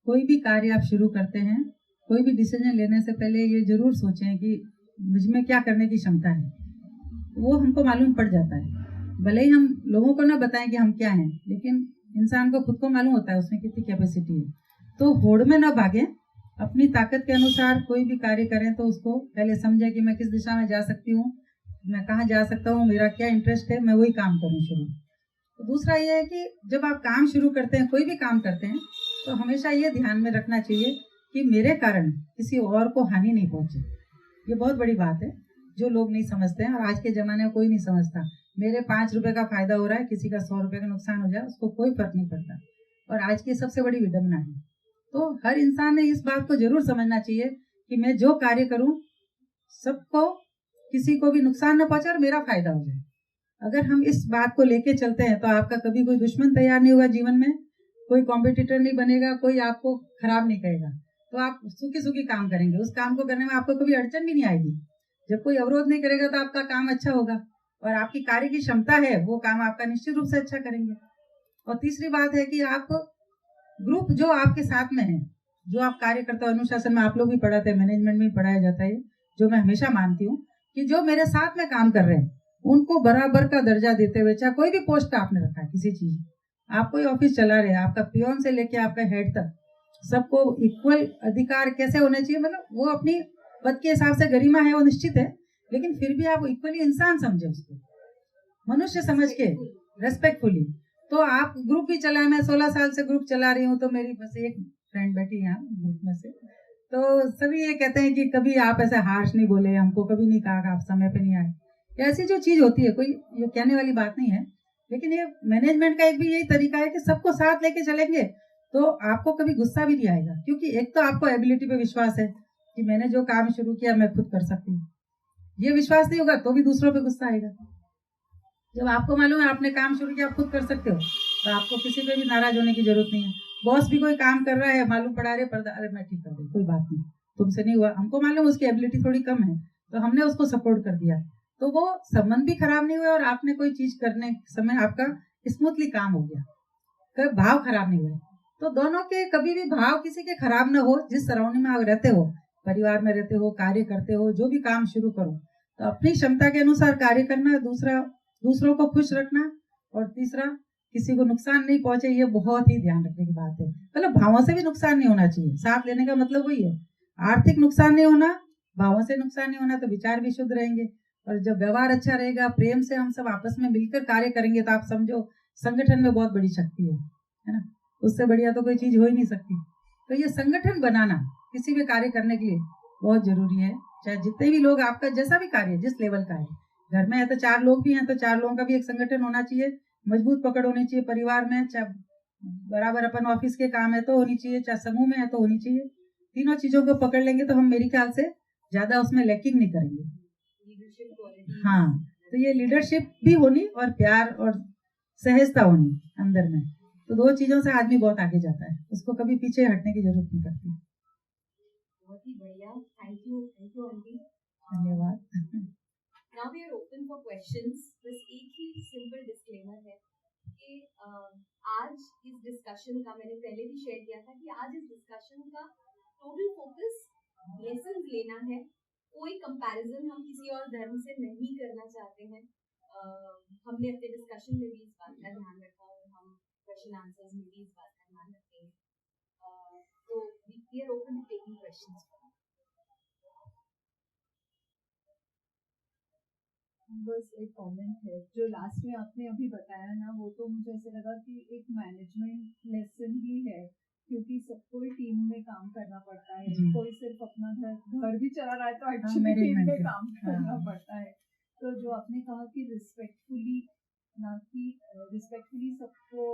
कोई भी कार्य आप शुरू करते हैं, कोई भी डिसीजन लेने से पहले ये जरूर सोचें कि मुझ में क्या करने की क्षमता है। वो हमको मालूम पड़ जाता है, भले ही हम लोगों को ना बताएं कि हम क्या हैं, लेकिन इंसान को खुद को मालूम होता है उसमें कितनी कैपेसिटी है। तो होड़ में ना भागें, अपनी ताकत के अनुसार कोई भी कार्य करें तो उसको पहले समझें कि मैं किस दिशा में जा सकती हूँ, मैं कहाँ जा सकता हूँ, मेरा क्या इंटरेस्ट है, मैं वही काम करूँ शुरू। तो दूसरा ये है कि जब आप काम शुरू करते हैं, कोई भी काम करते हैं, तो हमेशा ये ध्यान में रखना चाहिए कि मेरे कारण किसी और को हानि नहीं पहुंचे। ये बहुत बड़ी बात है जो लोग नहीं समझते हैं, और आज के जमाने में कोई नहीं समझता। मेरे 5 रुपए का फायदा हो रहा है, किसी का 100 रुपए का नुकसान हो जाए, उसको कोई फर्क नहीं पड़ता। और आज की सबसे बड़ी विडंबना है। तो हर इंसान ने इस बात को जरूर समझना चाहिए कि मैं जो कार्य करूं, सबको, किसी को भी नुकसान न पहुंचे और मेरा फायदा हो जाए। अगर हम इस बात को लेके चलते हैं तो आपका कभी कोई दुश्मन तैयार नहीं होगा जीवन में, कोई कॉम्पिटिटर नहीं बनेगा, कोई आपको खराब नहीं कहेगा। तो आप सुखी सुखी काम करेंगे, उस काम को करने में आपको कभी अड़चन भी नहीं आएगी। जब कोई अवरोध नहीं करेगा तो आपका काम अच्छा होगा, और आपकी कार्य की क्षमता है, वो काम आपका निश्चित रूप से अच्छा करेंगे। और तीसरी बात है कि आप ग्रुप जो आपके साथ में है, जो आप कार्य करते हो, अनुशासन में आप लोग भी पढ़ाते हैं, मैनेजमेंट में भी पढ़ाया जाता है, जो मैं हमेशा मानती हूँ कि जो मेरे साथ में काम कर रहे हैं उनको बराबर का दर्जा देते हुए, चाहे कोई भी पोस्ट आपने रखा है किसी चीज, आप कोई ऑफिस चला रहे हैं, आपका पियोन से लेके आपका हेड तक सबको इक्वल अधिकार कैसे होने चाहिए। मतलब वो अपनी पद के हिसाब से गरिमा है, वो निश्चित है, लेकिन फिर भी आप इक्वली इंसान समझे उसको, मनुष्य समझ के, रेस्पेक्टफुली। तो आप ग्रुप भी चलाए, मैं 16 साल से ग्रुप चला रही हूँ, तो मेरी बस एक फ्रेंड बैठी है ग्रुप में से, तो सभी ये कहते हैं कि कभी आप ऐसे हार्श नहीं बोले, हमको कभी नहीं कहा कि आप समय पे नहीं आए। ऐसी जो चीज होती है, कोई ये कहने वाली बात नहीं है, लेकिन ये मैनेजमेंट का एक भी यही तरीका है कि सबको साथ लेके चलेंगे तो आपको कभी गुस्सा भी नहीं आएगा, क्योंकि एक तो आपको एबिलिटी पे विश्वास है कि मैंने जो काम शुरू किया मैं खुद कर सकती हूँ। ये विश्वास नहीं होगा तो भी दूसरों पे गुस्सा आएगा। जब आपको मालूम है आपने काम शुरू किया, आप खुद कर सकते हो, तो आपको किसी पे भी नाराज होने की जरूरत नहीं है। बॉस भी कोई काम कर रहा है, मालूम पड़ा रहे पर्दा, अरे मैं ठीक कर दूँ, कोई बात नहीं, तुमसे नहीं हुआ, हमको मालूम उसकी एबिलिटी थोड़ी कम है, तो हमने उसको सपोर्ट कर दिया, तो वो संबंध भी खराब नहीं हुआ और आपने कोई चीज करने समय आपका स्मूथली काम हो गया, कभी भाव खराब नहीं हुए। तो दोनों के कभी भी भाव किसी के खराब ना हो। जिस सराउंडिंग में आप रहते हो, परिवार में रहते हो, कार्य करते हो, जो भी काम शुरू करो तो अपनी क्षमता के अनुसार कार्य करना, दूसरों को खुश रखना, और तीसरा किसी को नुकसान नहीं पहुंचे, ये बहुत ही ध्यान रखने की बात है। मतलब भावों से भी नुकसान नहीं होना चाहिए, साथ लेने का मतलब वही है, आर्थिक नुकसान नहीं होना, भावों से नुकसान नहीं होना, तो विचार भी शुद्ध रहेंगे। और जब व्यवहार अच्छा रहेगा, प्रेम से हम सब आपस में मिलकर कार्य करेंगे, तो आप समझो संगठन में बहुत बड़ी शक्ति है ना, उससे बढ़िया तो कोई चीज हो ही नहीं सकती। तो ये संगठन बनाना किसी भी कार्य करने के लिए बहुत जरूरी है। चाहे जितने भी लोग, आपका जैसा भी कार्य जिस लेवल का है, घर में है तो 4 लोग भी हैं तो 4 लोगों का भी एक संगठन होना चाहिए, मजबूत पकड़ होनी चाहिए। परिवार में चाहे बराबर अपन ऑफिस के काम है तो होनी चाहिए, चाहे समूह में है तो होनी चाहिए। तीनों चीजों को पकड़ लेंगे तो हम मेरे ख्याल से ज्यादा उसमें लैकिंग नहीं करेंगे। हाँ, तो ये लीडरशिप भी होनी और प्यार और सहजता होनी अंदर में, तो 2 चीजों से आदमी बहुत आगे जाता है, उसको कभी पीछे हटने की जरूरत नहीं पड़ती। बहुत ही बढ़िया, थैंक यू आंटी, धन्यवाद। Now we are open for questions. बस एक ही सिंपल डिस्क्लेमर है कि आज इस डिस्कशन का, मैंने पहले भी शेयर किया था कि आज इस डिस्कशन का टोटल फोकस लेसन लेना है। कोई कंपैरिजन हम किसी और धर्म से नहीं करना चाहते हैं। हमने अपने डिस्कशन में भी इस बात का ध्यान रखा और हम क्वेश्चन आंसर्स में भी इस बात का ध्यान रखेंगे। तो we are open to taking questions. बस एक कमेंट है जो लास्ट में आपने अभी बताया ना, वो तो मुझे ऐसे लगा कि एक मैनेजमेंट लेसन ही है, क्योंकि सबको ही टीम में काम करना पड़ता है। जी। कोई सिर्फ अपना घर भी चला रहा है तो हाँ, एक्चुअली टीम में मैनेजमेंट है। काम करना हाँ। पड़ता है। तो जो आपने कहा कि रिस्पेक्टफुली, ना कि रिस्पेक्टफुली सबको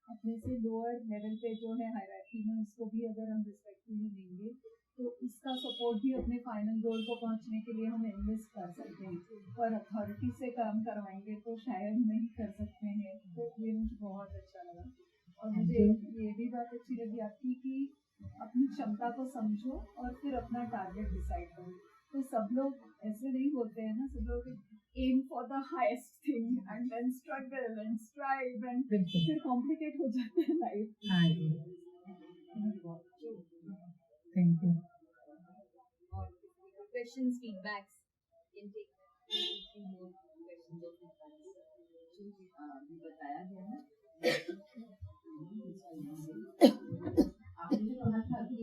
अपने से लोअर लेवल पे जो है हायरार्की में, उसको भी अगर हम रिस्पेक्टफुली लेंगे तो उसका सपोर्ट भी अपने फाइनल गोल को पहुंचने के लिए हम इन्वेस्ट कर सकते हैं। और अथॉरिटी से काम करवाएंगे तो शायद नहीं कर सकते हैं। तो ये मुझे बहुत अच्छा लगा। और मुझे ये भी बात अच्छी लगी आपकी कि अपनी क्षमता को समझो और फिर अपना टारगेट डिसाइड करो। तो सब लोग ऐसे नहीं होते हैं ना, सब लोग aim for the highest thing and then struggle and strive and बिल्कुल। फिर कॉम्प्लिकेट हो जाता है लाइफ। हाँ जी, थैंक यू। और questions, feedbacks, can take 2-3 more questions or feedbacks. जो बताया गया है, आपने जो कहा था कि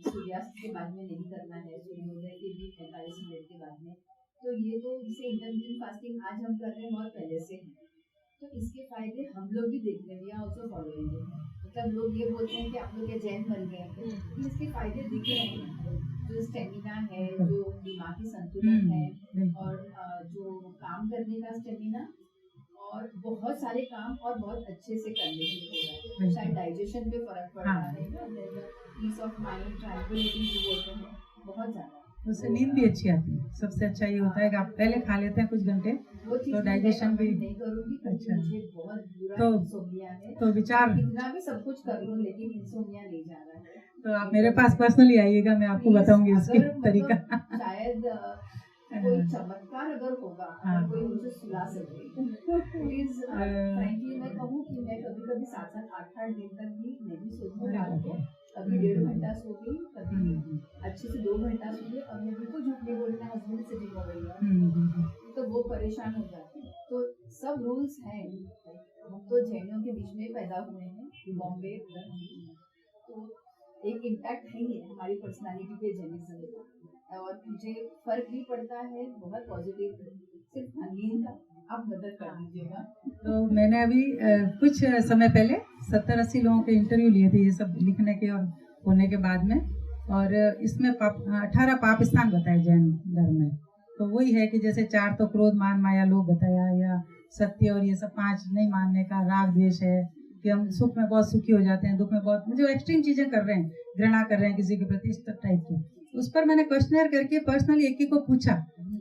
सूर्यास्त के बाद में नहीं करना है, सूर्योदय के भी 45 मिनट के बाद में, तो ये तो जैसे इंटरमिटेंट फास्टिंग आज हम कर रहे हैं और पहले से है, तो इसके फायदे हम लोग भी देख रहे हैं या ऑल्सो फॉलोइंग। मतलब लोग ये बोलते हैं कि आप लोग के जैन बन गए हैं, तो इसके फायदे दिख रहे हैं। जो स्टेमिना है, जो दिमागी संतुलन है, और जो काम करने का स्टेमिना, और बहुत सारे काम और बहुत अच्छे से करने के लिए, शायद डाइजेशन पे फर्क पड़ रहा है ना, पीस ऑफ माइंड, ट्रैंक्विलिटी जो बोलते हैं, बहुत ज्यादा। उससे नींद भी अच्छी आती है। सबसे अच्छा ये होता है कि आप पहले खा लेते हैं कुछ घंटे, तो डाइजेशन भी नहीं करूँगी, अच्छा। मुझे बहुत बुरा तो इंसोम्निया है, तो विचार, इतना भी सब कुछ कर लूँ लेकिन इंसोम्निया नहीं जा रहा है। तो आप मेरे पास पर्सनली आइएगा, मैं आपको बताऊंगी इसकी तरीका। शायद कोई चमत्कार अगर होगा, अगर कोई मुझे सुला सके, प्लीज फ्रैंकली मैं कहूँ कि मैं कभी कभी 7-7, 8-8 दिन तक भी नहीं सोती रात को, कभी 1.5 घंटा सो गई, कभी अच्छे से 2 घंटा सो गई, और मैं बिल्कुल झूठ नहीं बोलना, हस्बैंड से हो गई है तो वो परेशान हो जाते हैं। तो सब रूल्स हैं, हम तो जैनियों के बीच में पैदा हुए हैं, बॉम्बे, तो एक इम्पैक्ट है ही हमारी पर्सनालिटी पे जैनिज्म का, और मुझे फर्क भी पड़ता है बहुत पॉजिटिव। सिर्फ नींद का आप मदद कर दीजिएगा। तो मैंने अभी कुछ समय पहले 70-80 लोगों के इंटरव्यू लिए थे, ये सब लिखने के और होने के बाद में, और इसमें 18 पाप स्थान बताए जैन धर्म में। तो वही है कि जैसे 4 तो क्रोध, मान, माया, लोभ बताया, या सत्य, और ये सब 5 नहीं मानने का, राग द्वेष है कि हम सुख में बहुत सुखी हो जाते हैं, दुख में बहुत, जो एक्सट्रीम चीजें कर रहे हैं, घृणा कर रहे हैं किसी के प्रति, इस टाइप की। उस पर मैंने क्वेश्चनर करके पर्सनली एक को पूछा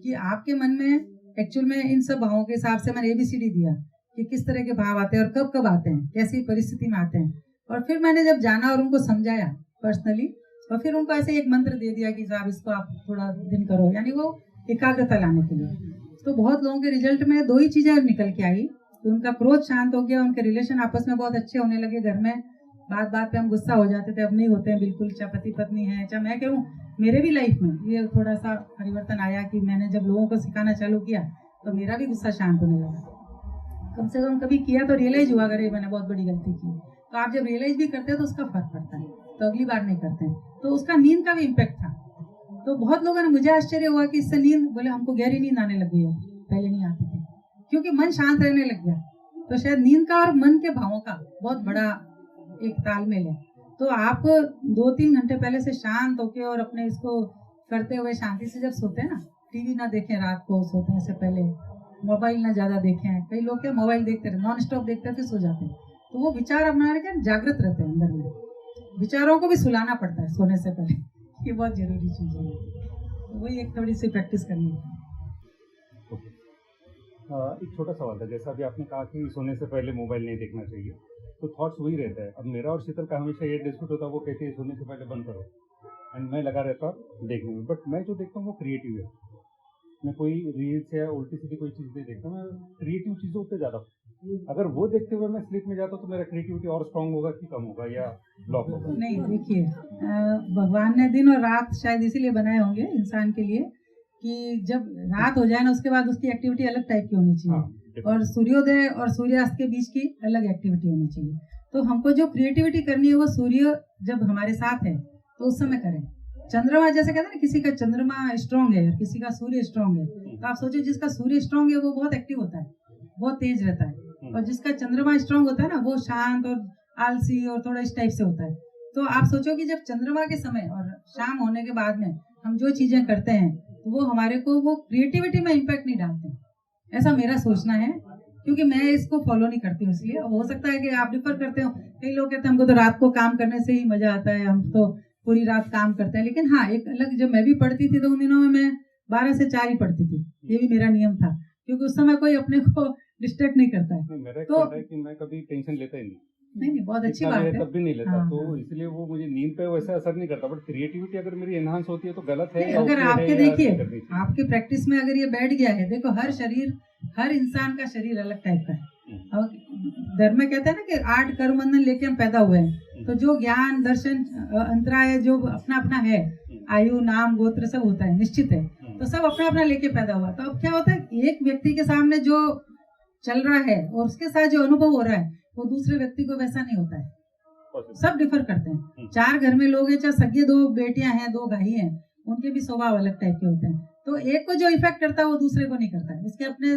कि आपके मन में एक्चुअल में इन सब भावों के हिसाब से मैंने ABCD दिया कि किस तरह के भाव आते हैं और कब कब आते हैं, कैसी परिस्थिति में आते हैं। और फिर मैंने जब जाना और उनको समझाया पर्सनली, और फिर उनको ऐसे एक मंत्र दे दिया कि साहब इसको आप थोड़ा दिन करो, यानी वो एकाग्रता लाने के लिए। तो बहुत लोगों के रिजल्ट में 2 ही चीजें निकल के आई कि उनका क्रोध शांत हो गया, उनके रिलेशन आपस में बहुत अच्छे होने लगे। घर में बात बात पे हम गुस्सा हो जाते थे, अब नहीं होते हैं बिल्कुल, चाहे पति पत्नी है, चाहे मैं कहूँ मेरे भी लाइफ में ये थोड़ा सा परिवर्तन आया कि मैंने जब लोगों को सिखाना चालू किया तो मेरा भी गुस्सा शांत होने लगा। कम से कम कभी किया तो रियलाइज हुआ, अगर मैंने बहुत बड़ी गलती की। तो आप जब रियलाइज भी करते हैं तो उसका फर्क पड़ता है, तो अगली बार नहीं करते हैं। तो उसका नींद का भी इम्पैक्ट था। तो बहुत लोगों ने, मुझे आश्चर्य हुआ कि इससे नींद, बोले हमको गहरी नींद आने लग गई है, पहले नहीं आती थी, क्योंकि मन शांत रहने लग गया। तो शायद नींद का और मन के भावों का बहुत बड़ा एक तालमेल है। तो आप 2-3 घंटे पहले से शांत होके और अपने इसको करते हुए शांति से जब सोते हैं ना, टीवी ना देखें रात को सोते से पहले, मोबाइल ना ज्यादा देखें। कई लोग क्या मोबाइल देखते रहे, नॉन स्टॉप देखते हैं, फिर सो जाते हैं। तो वो विचार अपना क्या जागृत रहते हैं अंदर में, विचारों को भी सुलाना पड़ता है सोने से पहले, ये बहुत जरूरी चीज है। तो वही एक थोड़ी सी प्रैक्टिस करनी है। एक छोटा सवाल था, जैसा अभी आपने कहा कि सोने से पहले मोबाइल नहीं देखना चाहिए, तो थॉट्स वही रहता है। अब मेरा और शीतल का हमेशा ये डिस्प्यूट होता है, वो कहती है सोने से पहले बंद करो, एंड मैं लगा रहता देखने में। बट मैं जो देखता हूँ वो क्रिएटिव है, मैं कोई रील्स या उल्टी सीधी कोई चीज़ नहीं देखता, मैं क्रिएटिव चीज़ों पे ज़्यादा। अगर वो देखते हुए मैं स्लीप में जाता हूँ तो मेरा क्रिएटिविटी और स्ट्रांग होगा कि कम होगा या ब्लॉक होगा? नहीं, देखिए भगवान ने दिन और रात शायद इसीलिए बनाए होंगे इंसान के लिए कि जब रात हो जाए ना, उसके बाद उसकी एक्टिविटी अलग टाइप की होनी चाहिए। और सूर्योदय और सूर्यास्त के बीच की अलग एक्टिविटी होनी चाहिए। तो हमको जो क्रिएटिविटी करनी है वो सूर्य जब हमारे साथ है तो उस समय करें। चंद्रमा जैसे कहते हैं ना, किसी का चंद्रमा स्ट्रांग है और किसी का सूर्य स्ट्रांग है, तो आप सोचो जिसका सूर्य स्ट्रांग है वो बहुत एक्टिव होता है, बहुत तेज रहता है, और जिसका चंद्रमा स्ट्रांग होता है ना वो शांत और आलसी और थोड़ा इस टाइप से होता है। तो आप सोचो कि जब चंद्रमा के समय और शाम होने के बाद में हम जो चीजें करते हैं तो वो हमारे को वो क्रिएटिविटी में इम्पैक्ट नहीं डालते, ऐसा मेरा सोचना है। क्योंकि मैं इसको फॉलो नहीं करती हूँ, इसलिए हो सकता है कि आप डिफर करते हो। कई लोग कहते हैं हमको तो रात को काम करने से ही मजा आता है, हम तो पूरी रात काम करते हैं। लेकिन हाँ, एक अलग, जब मैं भी पढ़ती थी तो उन दिनों में मैं 12 से 4 ही पढ़ती थी, ये भी मेरा नियम था, क्योंकि उस समय कोई अपने को डिस्ट्रैक्ट नहीं करता है। मेरा तो है कि मैं कभी टेंशन लेता ही नहीं, नहीं, बहुत अच्छी जितना बात भी है। तब भी नहीं लेता। हाँ, तो हाँ। इसलिए वो मुझे नींद पे वैसे असर नहीं करता, बट क्रिएटिविटी अगर मेरी एनहांस होती है तो गलत है नहीं, या अगर ओके है आपके या देखिए नहीं करनी चाहिए। आपके प्रैक्टिस में अगर ये बैठ गया है, देखो हर इंसान का शरीर अलग टाइप का है। और धर्म में कहते हैं ना कि 8 कर्म बंधन लेके हम पैदा हुए हैं, तो जो ज्ञान दर्शन अंतराय जो अपना अपना है, आयु नाम गोत्र सब होता है, निश्चित है, तो सब अपना अपना लेके पैदा हुआ। तो अब क्या होता है, एक व्यक्ति के सामने जो चल रहा है और उसके साथ जो अनुभव हो रहा है वो दूसरे व्यक्ति को वैसा नहीं होता है, सब डिफर करते हैं। 4 घर में लोग हैं, चाहे सगे 2 बेटियां हैं, 2 भाई हैं, उनके भी स्वभाव अलग टाइप के होते हैं। तो एक को जो इफेक्ट करता है वो दूसरे को नहीं करता है। उसके अपने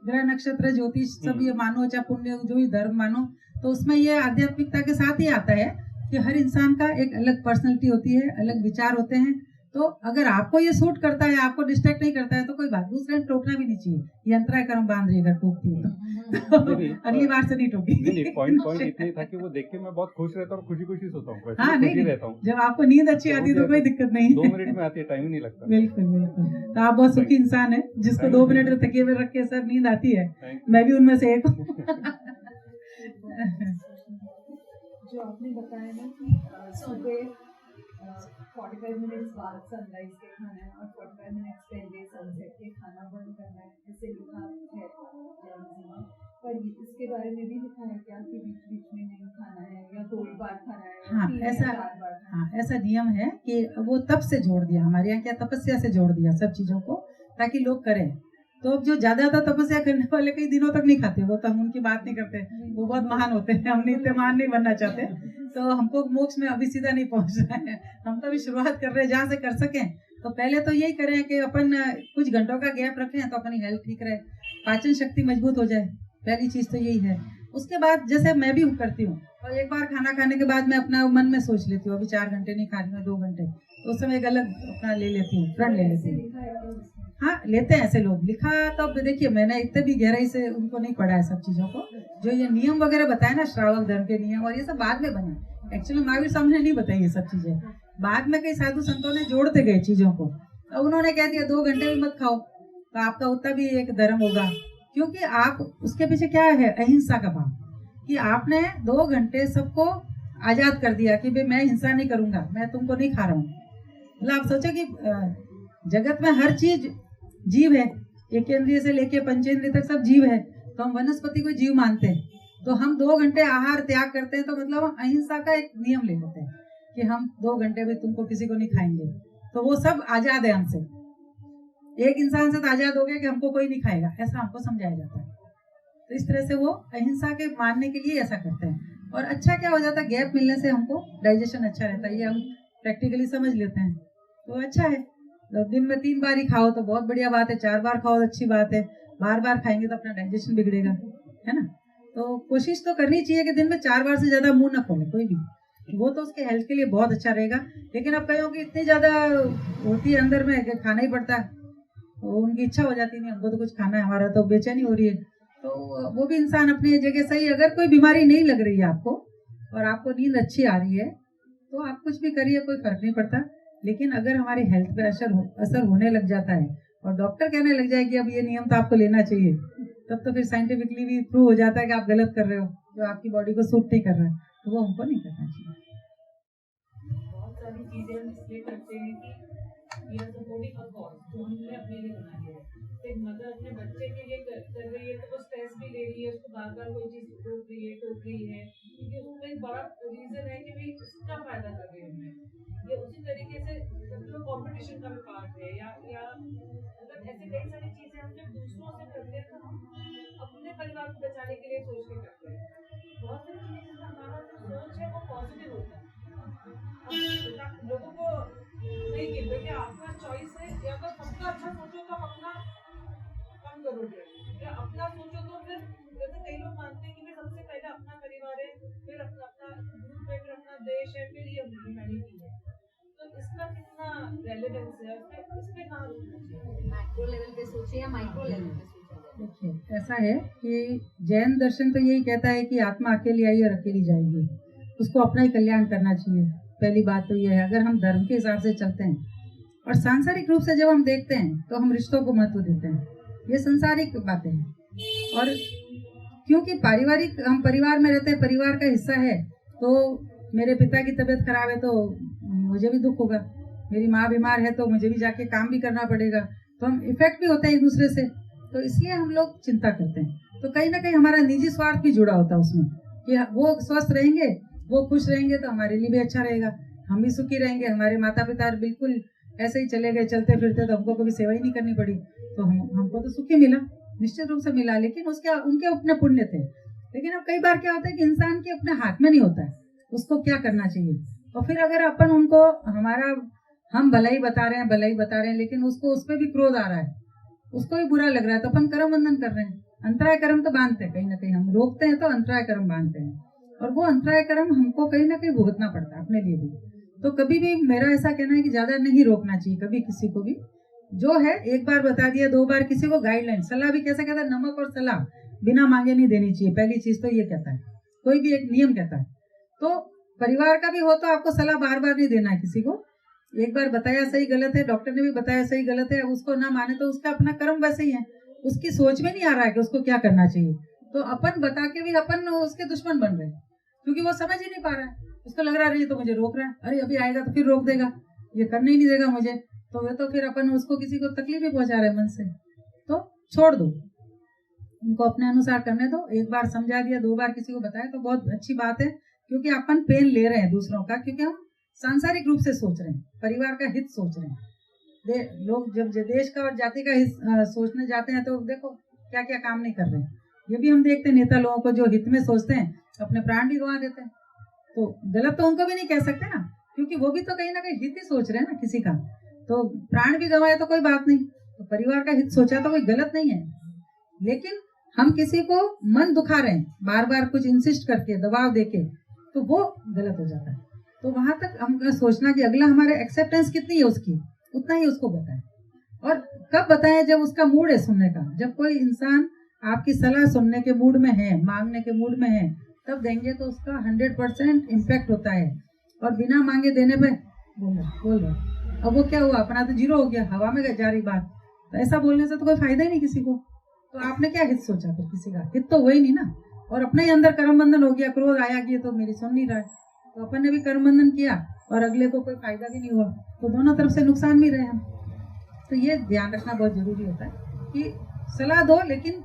ग्रह नक्षत्र ज्योतिष सब ये मानो, चाहे पुण्य जो भी धर्म मानो, तो उसमें ये आध्यात्मिकता के साथ ही आता है कि हर इंसान का एक अलग पर्सनैलिटी होती है, अलग विचार होते हैं। तो अगर आपको ये सूट करता है, आपको डिस्ट्रैक्ट नहीं करता है तो कोई बात, दूसरे ने टोकना भी नहीं चाहिए। ये अंतराय कर्म बांध रही है अगर टोकती है तो अगली बार से नहीं टोकी। नहीं, पॉइंट इतना ही था कि वो देख के मैं बहुत खुश रहता हूँ, खुशी सोता हूँ, हाँ, नहीं, रहता हूँ। जब आपको नींद अच्छी आती है तो कोई दिक्कत नहीं 2 मिनट में आती है, टाइम ही नहीं लगता। बिल्कुल बिल्कुल। तो आप बहुत सुखी इंसान है जिसको 2 मिनट में तकिए में रख के सब नींद आती है। मैं भी उनमें से एक हूँ। जो आपने बताया ना कि सुबह 45 मिनट्स बाद सनराइज के खाना है और 45 मिनट्स पहले सनसेट के खाना बंद करना है, ऐसे लिखा है जैनिज्म में। पर इसके बारे में भी लिखा है क्या कि बीच बीच में नहीं खाना है, या 2 बार खाना है, या हाँ, 3 या 4 बार खाना है? हाँ, ऐसा नियम है कि वो तप से जोड़ दिया, हमारे यहाँ क्या तपस्या से जोड़ दिया सब चीजों को, ताकि लोग करें। तो अब जो ज्यादा तपस्या करने वाले कई दिनों तक नहीं खाते, वो तो हम उनकी बात नहीं करते, वो बहुत महान होते हैं, हम इतने महान नहीं बनना चाहते। तो हमको मोक्ष में अभी सीधा नहीं पहुंचना है, हम तो अभी शुरुआत कर रहे हैं जहाँ से कर सकें। तो पहले तो यही करें कि अपन कुछ घंटों का गैप रखें तो अपनी हेल्थ ठीक रहे, पाचन शक्ति मजबूत हो जाए, पहली चीज तो यही है। उसके बाद जैसे मैं भी करती हूँ, और एक बार खाना खाने के बाद मैं अपना मन में सोच लेती हूँ अभी 4 घंटे नहीं खानी है, 2 घंटे, तो उस समय एक अलग अपना ले लेती हूँ, फ्रेंड ले लेती हूँ। हाँ, लेते हैं ऐसे लोग लिखा। तब देखिए मैंने इतने भी गहराई से उनको नहीं पढ़ा है सब चीजों को, जो ये नियम वगैरह बताए ना, श्रावक धर्म के नियम और ये सब बाद में बना। एक्चुअली महावीर साहब ने नहीं बताई ये सब चीजें, बाद में कई साधु संतों ने जोड़ते गए चीजों को। अब उन्होंने कह दिया 2 घंटे भी मत खाओ तो आपका उतना भी एक धर्म होगा, क्योंकि आप उसके पीछे क्या है, अहिंसा का भाव, कि आपने 2 घंटे सबको आजाद कर दिया कि भाई मैं हिंसा नहीं करूंगा, मैं तुमको नहीं खा रहा हूँ। मतलब आप सोचो कि जगत में हर चीज जीव है, एक इंद्रिय से लेके पंचेंद्रिय तक सब जीव है, तो हम वनस्पति को जीव मानते हैं। तो हम 2 घंटे आहार त्याग करते हैं तो मतलब हम अहिंसा का एक नियम ले लेते हैं कि हम 2 घंटे भी तुमको किसी को नहीं खाएंगे, तो वो सब आजाद है हमसे। एक इंसान से तो आजाद हो गया कि हमको कोई नहीं खाएगा, ऐसा हमको समझाया जाता है। तो इस तरह से वो अहिंसा के मानने के लिए ऐसा करते हैं। और अच्छा क्या हो जाता है, गैप मिलने से हमको डाइजेशन अच्छा रहता है, ये हम प्रैक्टिकली समझ लेते हैं, तो अच्छा है। तो दिन में 3 बार ही खाओ तो बहुत बढ़िया बात है, 4 बार खाओ तो अच्छी बात है, बार बार खाएंगे तो अपना डाइजेशन बिगड़ेगा, है ना। तो कोशिश तो करनी चाहिए कि दिन में 4 बार से ज्यादा मुंह न खोले कोई भी, वो तो उसके हेल्थ के लिए बहुत अच्छा रहेगा। लेकिन अब कहीं कि इतनी ज्यादा होती है अंदर में कि खाना ही पड़ता है, तो उनकी इच्छा हो जाती नहीं हमको तो कुछ खाना है, हमारा तो बेचैनी हो रही है, तो वो भी इंसान अपनी जगह सही। अगर कोई बीमारी नहीं लग रही है आपको और आपको नींद अच्छी आ रही है तो आप कुछ भी करिए, कोई फर्क नहीं पड़ता। लेकिन अगर हमारी हेल्थ पे असर होने लग जाता है और डॉक्टर कहने लग जाए कि अब ये नियम तो आपको लेना चाहिए, तब तो फिर साइंटिफिकली भी प्रूव हो जाता है कि आप गलत कर रहे हो, जो आपकी बॉडी को सूट नहीं कर रहा है, तो वो हमको नहीं करना चाहिए। बहुत सारी चीजें हम इसलिए करते हैं कि ये सपोर्टिंग अ कॉज जो हमने अपने लिए बना लिया है। एक मदर अपने बच्चे के लिए कर रही है तो वो स्ट्रेस भी ले रही है, उसको बार बार कोई चीज रोक रही है, टोक रही है, क्योंकि उसमें एक बड़ा रीजन है कि भाई इसका फायदा कर रही हूँ मैं। ये उसी तरीके से तो कंपटीशन का भी पार्ट है, या मतलब ऐसे कई सारी चीजें हम जब दूसरों से करते हैं तो हम अपने परिवार को बचाने के लिए सोच के करते हैं। बहुत सारी चीजें जिसमें हमारा जो सोच है वो पॉजिटिव होता है। हम लोगों को नहीं कहते कि आपका चॉइस है, या तो सबका अच्छा सोचो तो अपना रेलेवेंस है उसमें, इस पे कहाँ रुकना चाहिए? मैक्रो लेवल पे सोचे या माइक्रो लेवल पे सोचे? देखिए ऐसा है कि जैन दर्शन तो यही कहता है कि आत्मा अकेली आई और अकेली जाएगी, उसको अपना ही कल्याण करना चाहिए। पहली बात तो ये है, अगर हम धर्म के हिसाब से चलते हैं और सांसारिक रूप से जब हम देखते हैं तो हम रिश्तों को महत्व देते हैं, ये सांसारिक बातें हैं। और क्योंकि पारिवारिक, हम परिवार में रहते हैं, परिवार का हिस्सा है, तो मेरे पिता की तबीयत खराब है तो मुझे भी दुख होगा, मेरी माँ बीमार है तो मुझे भी जाके काम भी करना पड़ेगा, तो हम इफेक्ट भी होते हैं एक दूसरे से, तो इसलिए हम लोग चिंता करते हैं। तो कहीं ना कहीं हमारा निजी स्वार्थ भी जुड़ा होता है उसमें कि वो स्वस्थ रहेंगे, वो खुश रहेंगे तो हमारे लिए भी अच्छा रहेगा, हम भी सुखी रहेंगे। हमारे माता पिता बिल्कुल ऐसे ही चले गए चलते फिरते तो हमको कभी सेवा ही नहीं करनी पड़ी, तो हमको तो सुखी मिला, निश्चित रूप से मिला, लेकिन उनके अपने पुण्य थे। लेकिन अब कई बार क्या होता है कि इंसान के अपने हाथ में नहीं होता है उसको क्या करना चाहिए। और फिर अगर अपन उनको हम भलाई बता रहे हैं लेकिन उसको उस पर भी क्रोध आ रहा है, उसको भी बुरा लग रहा है, तो अपन कर्म बंधन कर रहे हैं। अंतराय कर्म तो बांधते हैं, कहीं ना कहीं हम रोकते हैं तो अंतराय कर्म बांधते हैं, और वो अंतराय कर्म हमको कहीं ना कहीं भुगतना पड़ता है अपने लिए भी। तो कभी भी मेरा ऐसा कहना है कि ज्यादा नहीं रोकना चाहिए कभी किसी को भी, जो है एक बार बता दिया, 2 बार किसी को गाइडलाइन, सलाह भी कैसा कहता है, नमक और सलाह बिना मांगे नहीं देनी चाहिए, पहली चीज तो ये कहता है, कोई भी एक नियम कहता है। तो परिवार का भी हो तो आपको सलाह बार बार नहीं देना है किसी को, एक बार बताया सही गलत है, डॉक्टर ने भी बताया सही गलत है, उसको ना माने तो उसका अपना कर्म वैसे ही है, उसकी सोच में नहीं आ रहा है कि उसको क्या करना चाहिए, तो अपन बता के भी अपन उसके दुश्मन बन रहे हैं, क्योंकि वो समझ ही नहीं पा रहा है, उसको लग रहा है तो मुझे रोक रहा है, अरे अभी आएगा तो फिर रोक देगा, ये करने ही नहीं देगा मुझे, तो वे तो फिर अपन उसको किसी को तकलीफ ही पहुंचा रहे हैं मन से। तो छोड़ दो, उनको अपने अनुसार करने दो। एक बार समझा दिया, 2 बार किसी को बताया तो बहुत अच्छी बात है, क्योंकि अपन पेन ले रहे हैं दूसरों का, क्योंकि हम सांसारिक रूप से सोच रहे हैं, परिवार का हित सोच रहे हैं। लोग जब देश का और जाति का हित सोचने जाते हैं तो देखो क्या क्या काम नहीं कर रहे हैं। ये भी हम देखते हैं, नेता लोगों को जो हित में सोचते हैं अपने प्राण भी गंवा देते हैं, तो गलत तो उनको भी नहीं कह सकते ना, क्योंकि वो भी तो कहीं ना कहीं हित ही सोच रहे हैं ना किसी का, तो प्राण भी गंवाए तो कोई बात नहीं, तो परिवार का हित सोचा तो कोई गलत नहीं है। लेकिन हम किसी को मन दुखा रहे हैं बार बार कुछ इंसिस्ट करके, दबाव देके, तो वो गलत हो जाता है। तो वहां तक हम सोचना कि अगला हमारे एक्सेप्टेंस कितनी है उसकी, उतना ही उसको बताएं। और कब बताएं? जब उसका मूड है सुनने का, जब कोई इंसान आपकी सलाह सुनने के मूड में है, मांगने के मूड में है, तब देंगे तो उसका 100% इम्पैक्ट होता है। और बिना मांगे देने पे बोल रहा अब वो क्या हुआ, अपना तो 0 हो गया, हवा में जा रही बात। तो ऐसा बोलने से तो कोई फायदा ही नहीं किसी को। तो आपने क्या हित सोचा, फिर किसी का हित तो हुआ ही नहीं ना, और अपने ही अंदर कर्म बंधन हो गया, क्रोध आया कि तो मेरी सुन नहीं रहा है, तो अपन ने भी कर्म बंधन किया और अगले को कोई फायदा भी नहीं हुआ, तो दोनों तरफ से नुकसान भी रहे हम। तो ये ध्यान रखना बहुत जरूरी होता है कि सलाह दो लेकिन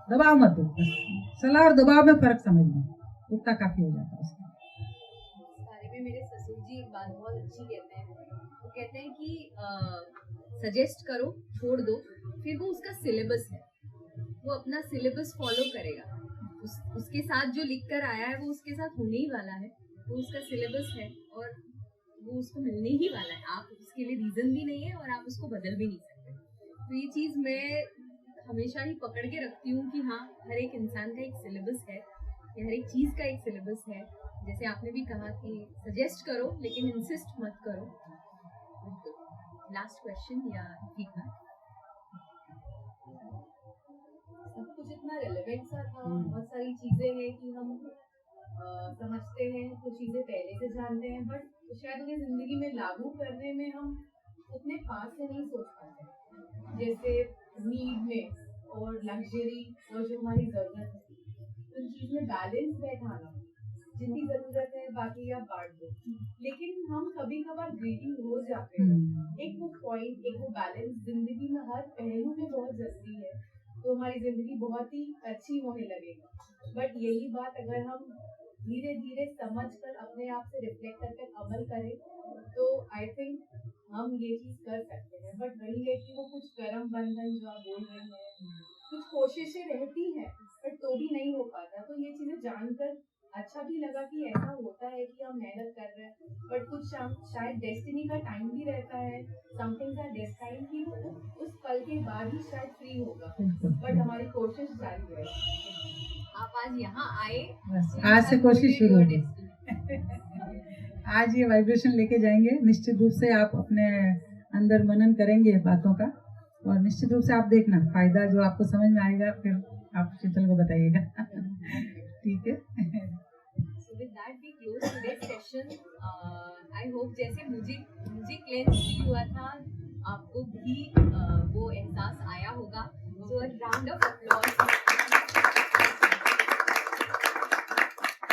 दबाव मत दो, सलाह और दबाव में फर्क समझना, उतना काफी हो जाता है उसमें। इस बारे में मेरे ससुर जी एक बात बहुत अच्छी कहते हैं, वो कहते हैं कि सजेस्ट करो, छोड़ दो, फिर वो उसका सिलेबस है, वो अपना सिलेबस फॉलो करेगा, उसके साथ जो लिख कर आया है वो उसके साथ होने ही वाला है, वो उसका सिलेबस है और वो उसको मिलने ही वाला है। आप उसके लिए रीजन भी नहीं है और आप उसको बदल भी नहीं सकते। तो ये चीज़ मैं हमेशा ही पकड़ के रखती हूँ कि हाँ, हर एक इंसान का एक सिलेबस है, या हर एक चीज़ का एक सिलेबस है। जैसे आपने भी कहा कि सजेस्ट करो लेकिन इंसिस्ट मत करो। लास्ट क्वेश्चन या फीडबैक? सब कुछ इतना रेलेवेंट सा था, बहुत सारी चीजें हैं कि हम समझते हैं, कुछ चीजें पहले से जानते हैं, बट शायद उन्हें जिंदगी में लागू करने में हम उतने पास से नहीं सोच पाते। जैसे नीड में और लग्जरी और जो हमारी जरूरत है, उन चीज में बैलेंस बैठाना, जितनी जरूरत है बाकी आप बांट दो, लेकिन हम कभी कभार ग्रीडी हो जाते हैं। एक वो पॉइंट, एक वो बैलेंस जिंदगी में हर पहलू में बहुत जरूरी है, तो हमारी जिंदगी बहुत ही अच्छी होने लगेगी। बट यही बात अगर हम धीरे धीरे समझ कर अपने आप से रिफ्लेक्ट करके अमल करें तो आई थिंक हम ये चीज कर सकते हैं। बट वही है कि वो कुछ कर्म बंधन जो आप बोल रहे हैं, कुछ कोशिशें रहती हैं बट तो भी नहीं हो पाता। तो ये चीजें जानकर अच्छा भी लगा कि ऐसा होता है कि हम मेहनत कर रहे हैं, बट कुछ शायद डेस्टिनी का टाइम भी रहता है, समथिंग्स आर डेस्टाइन्ड कि वो उस पल के बाद ही शायद फ्री होगा, बट हमारी कोशिश जारी रहेगी। आप आज यहाँ आए, आज से कोशिश शुरू होगी। आज ये वाइब्रेशन लेके जाएंगे, निश्चित रूप से आप अपने अंदर मनन करेंगे बातों का, और निश्चित रूप से आप देखना फायदा जो आपको समझ में आएगा फिर आप शीतल को बताइएगा। ठीक है। So with that we close today's session. I hope जैसे मुझे क्लेंस फील हुआ था आपको भी वो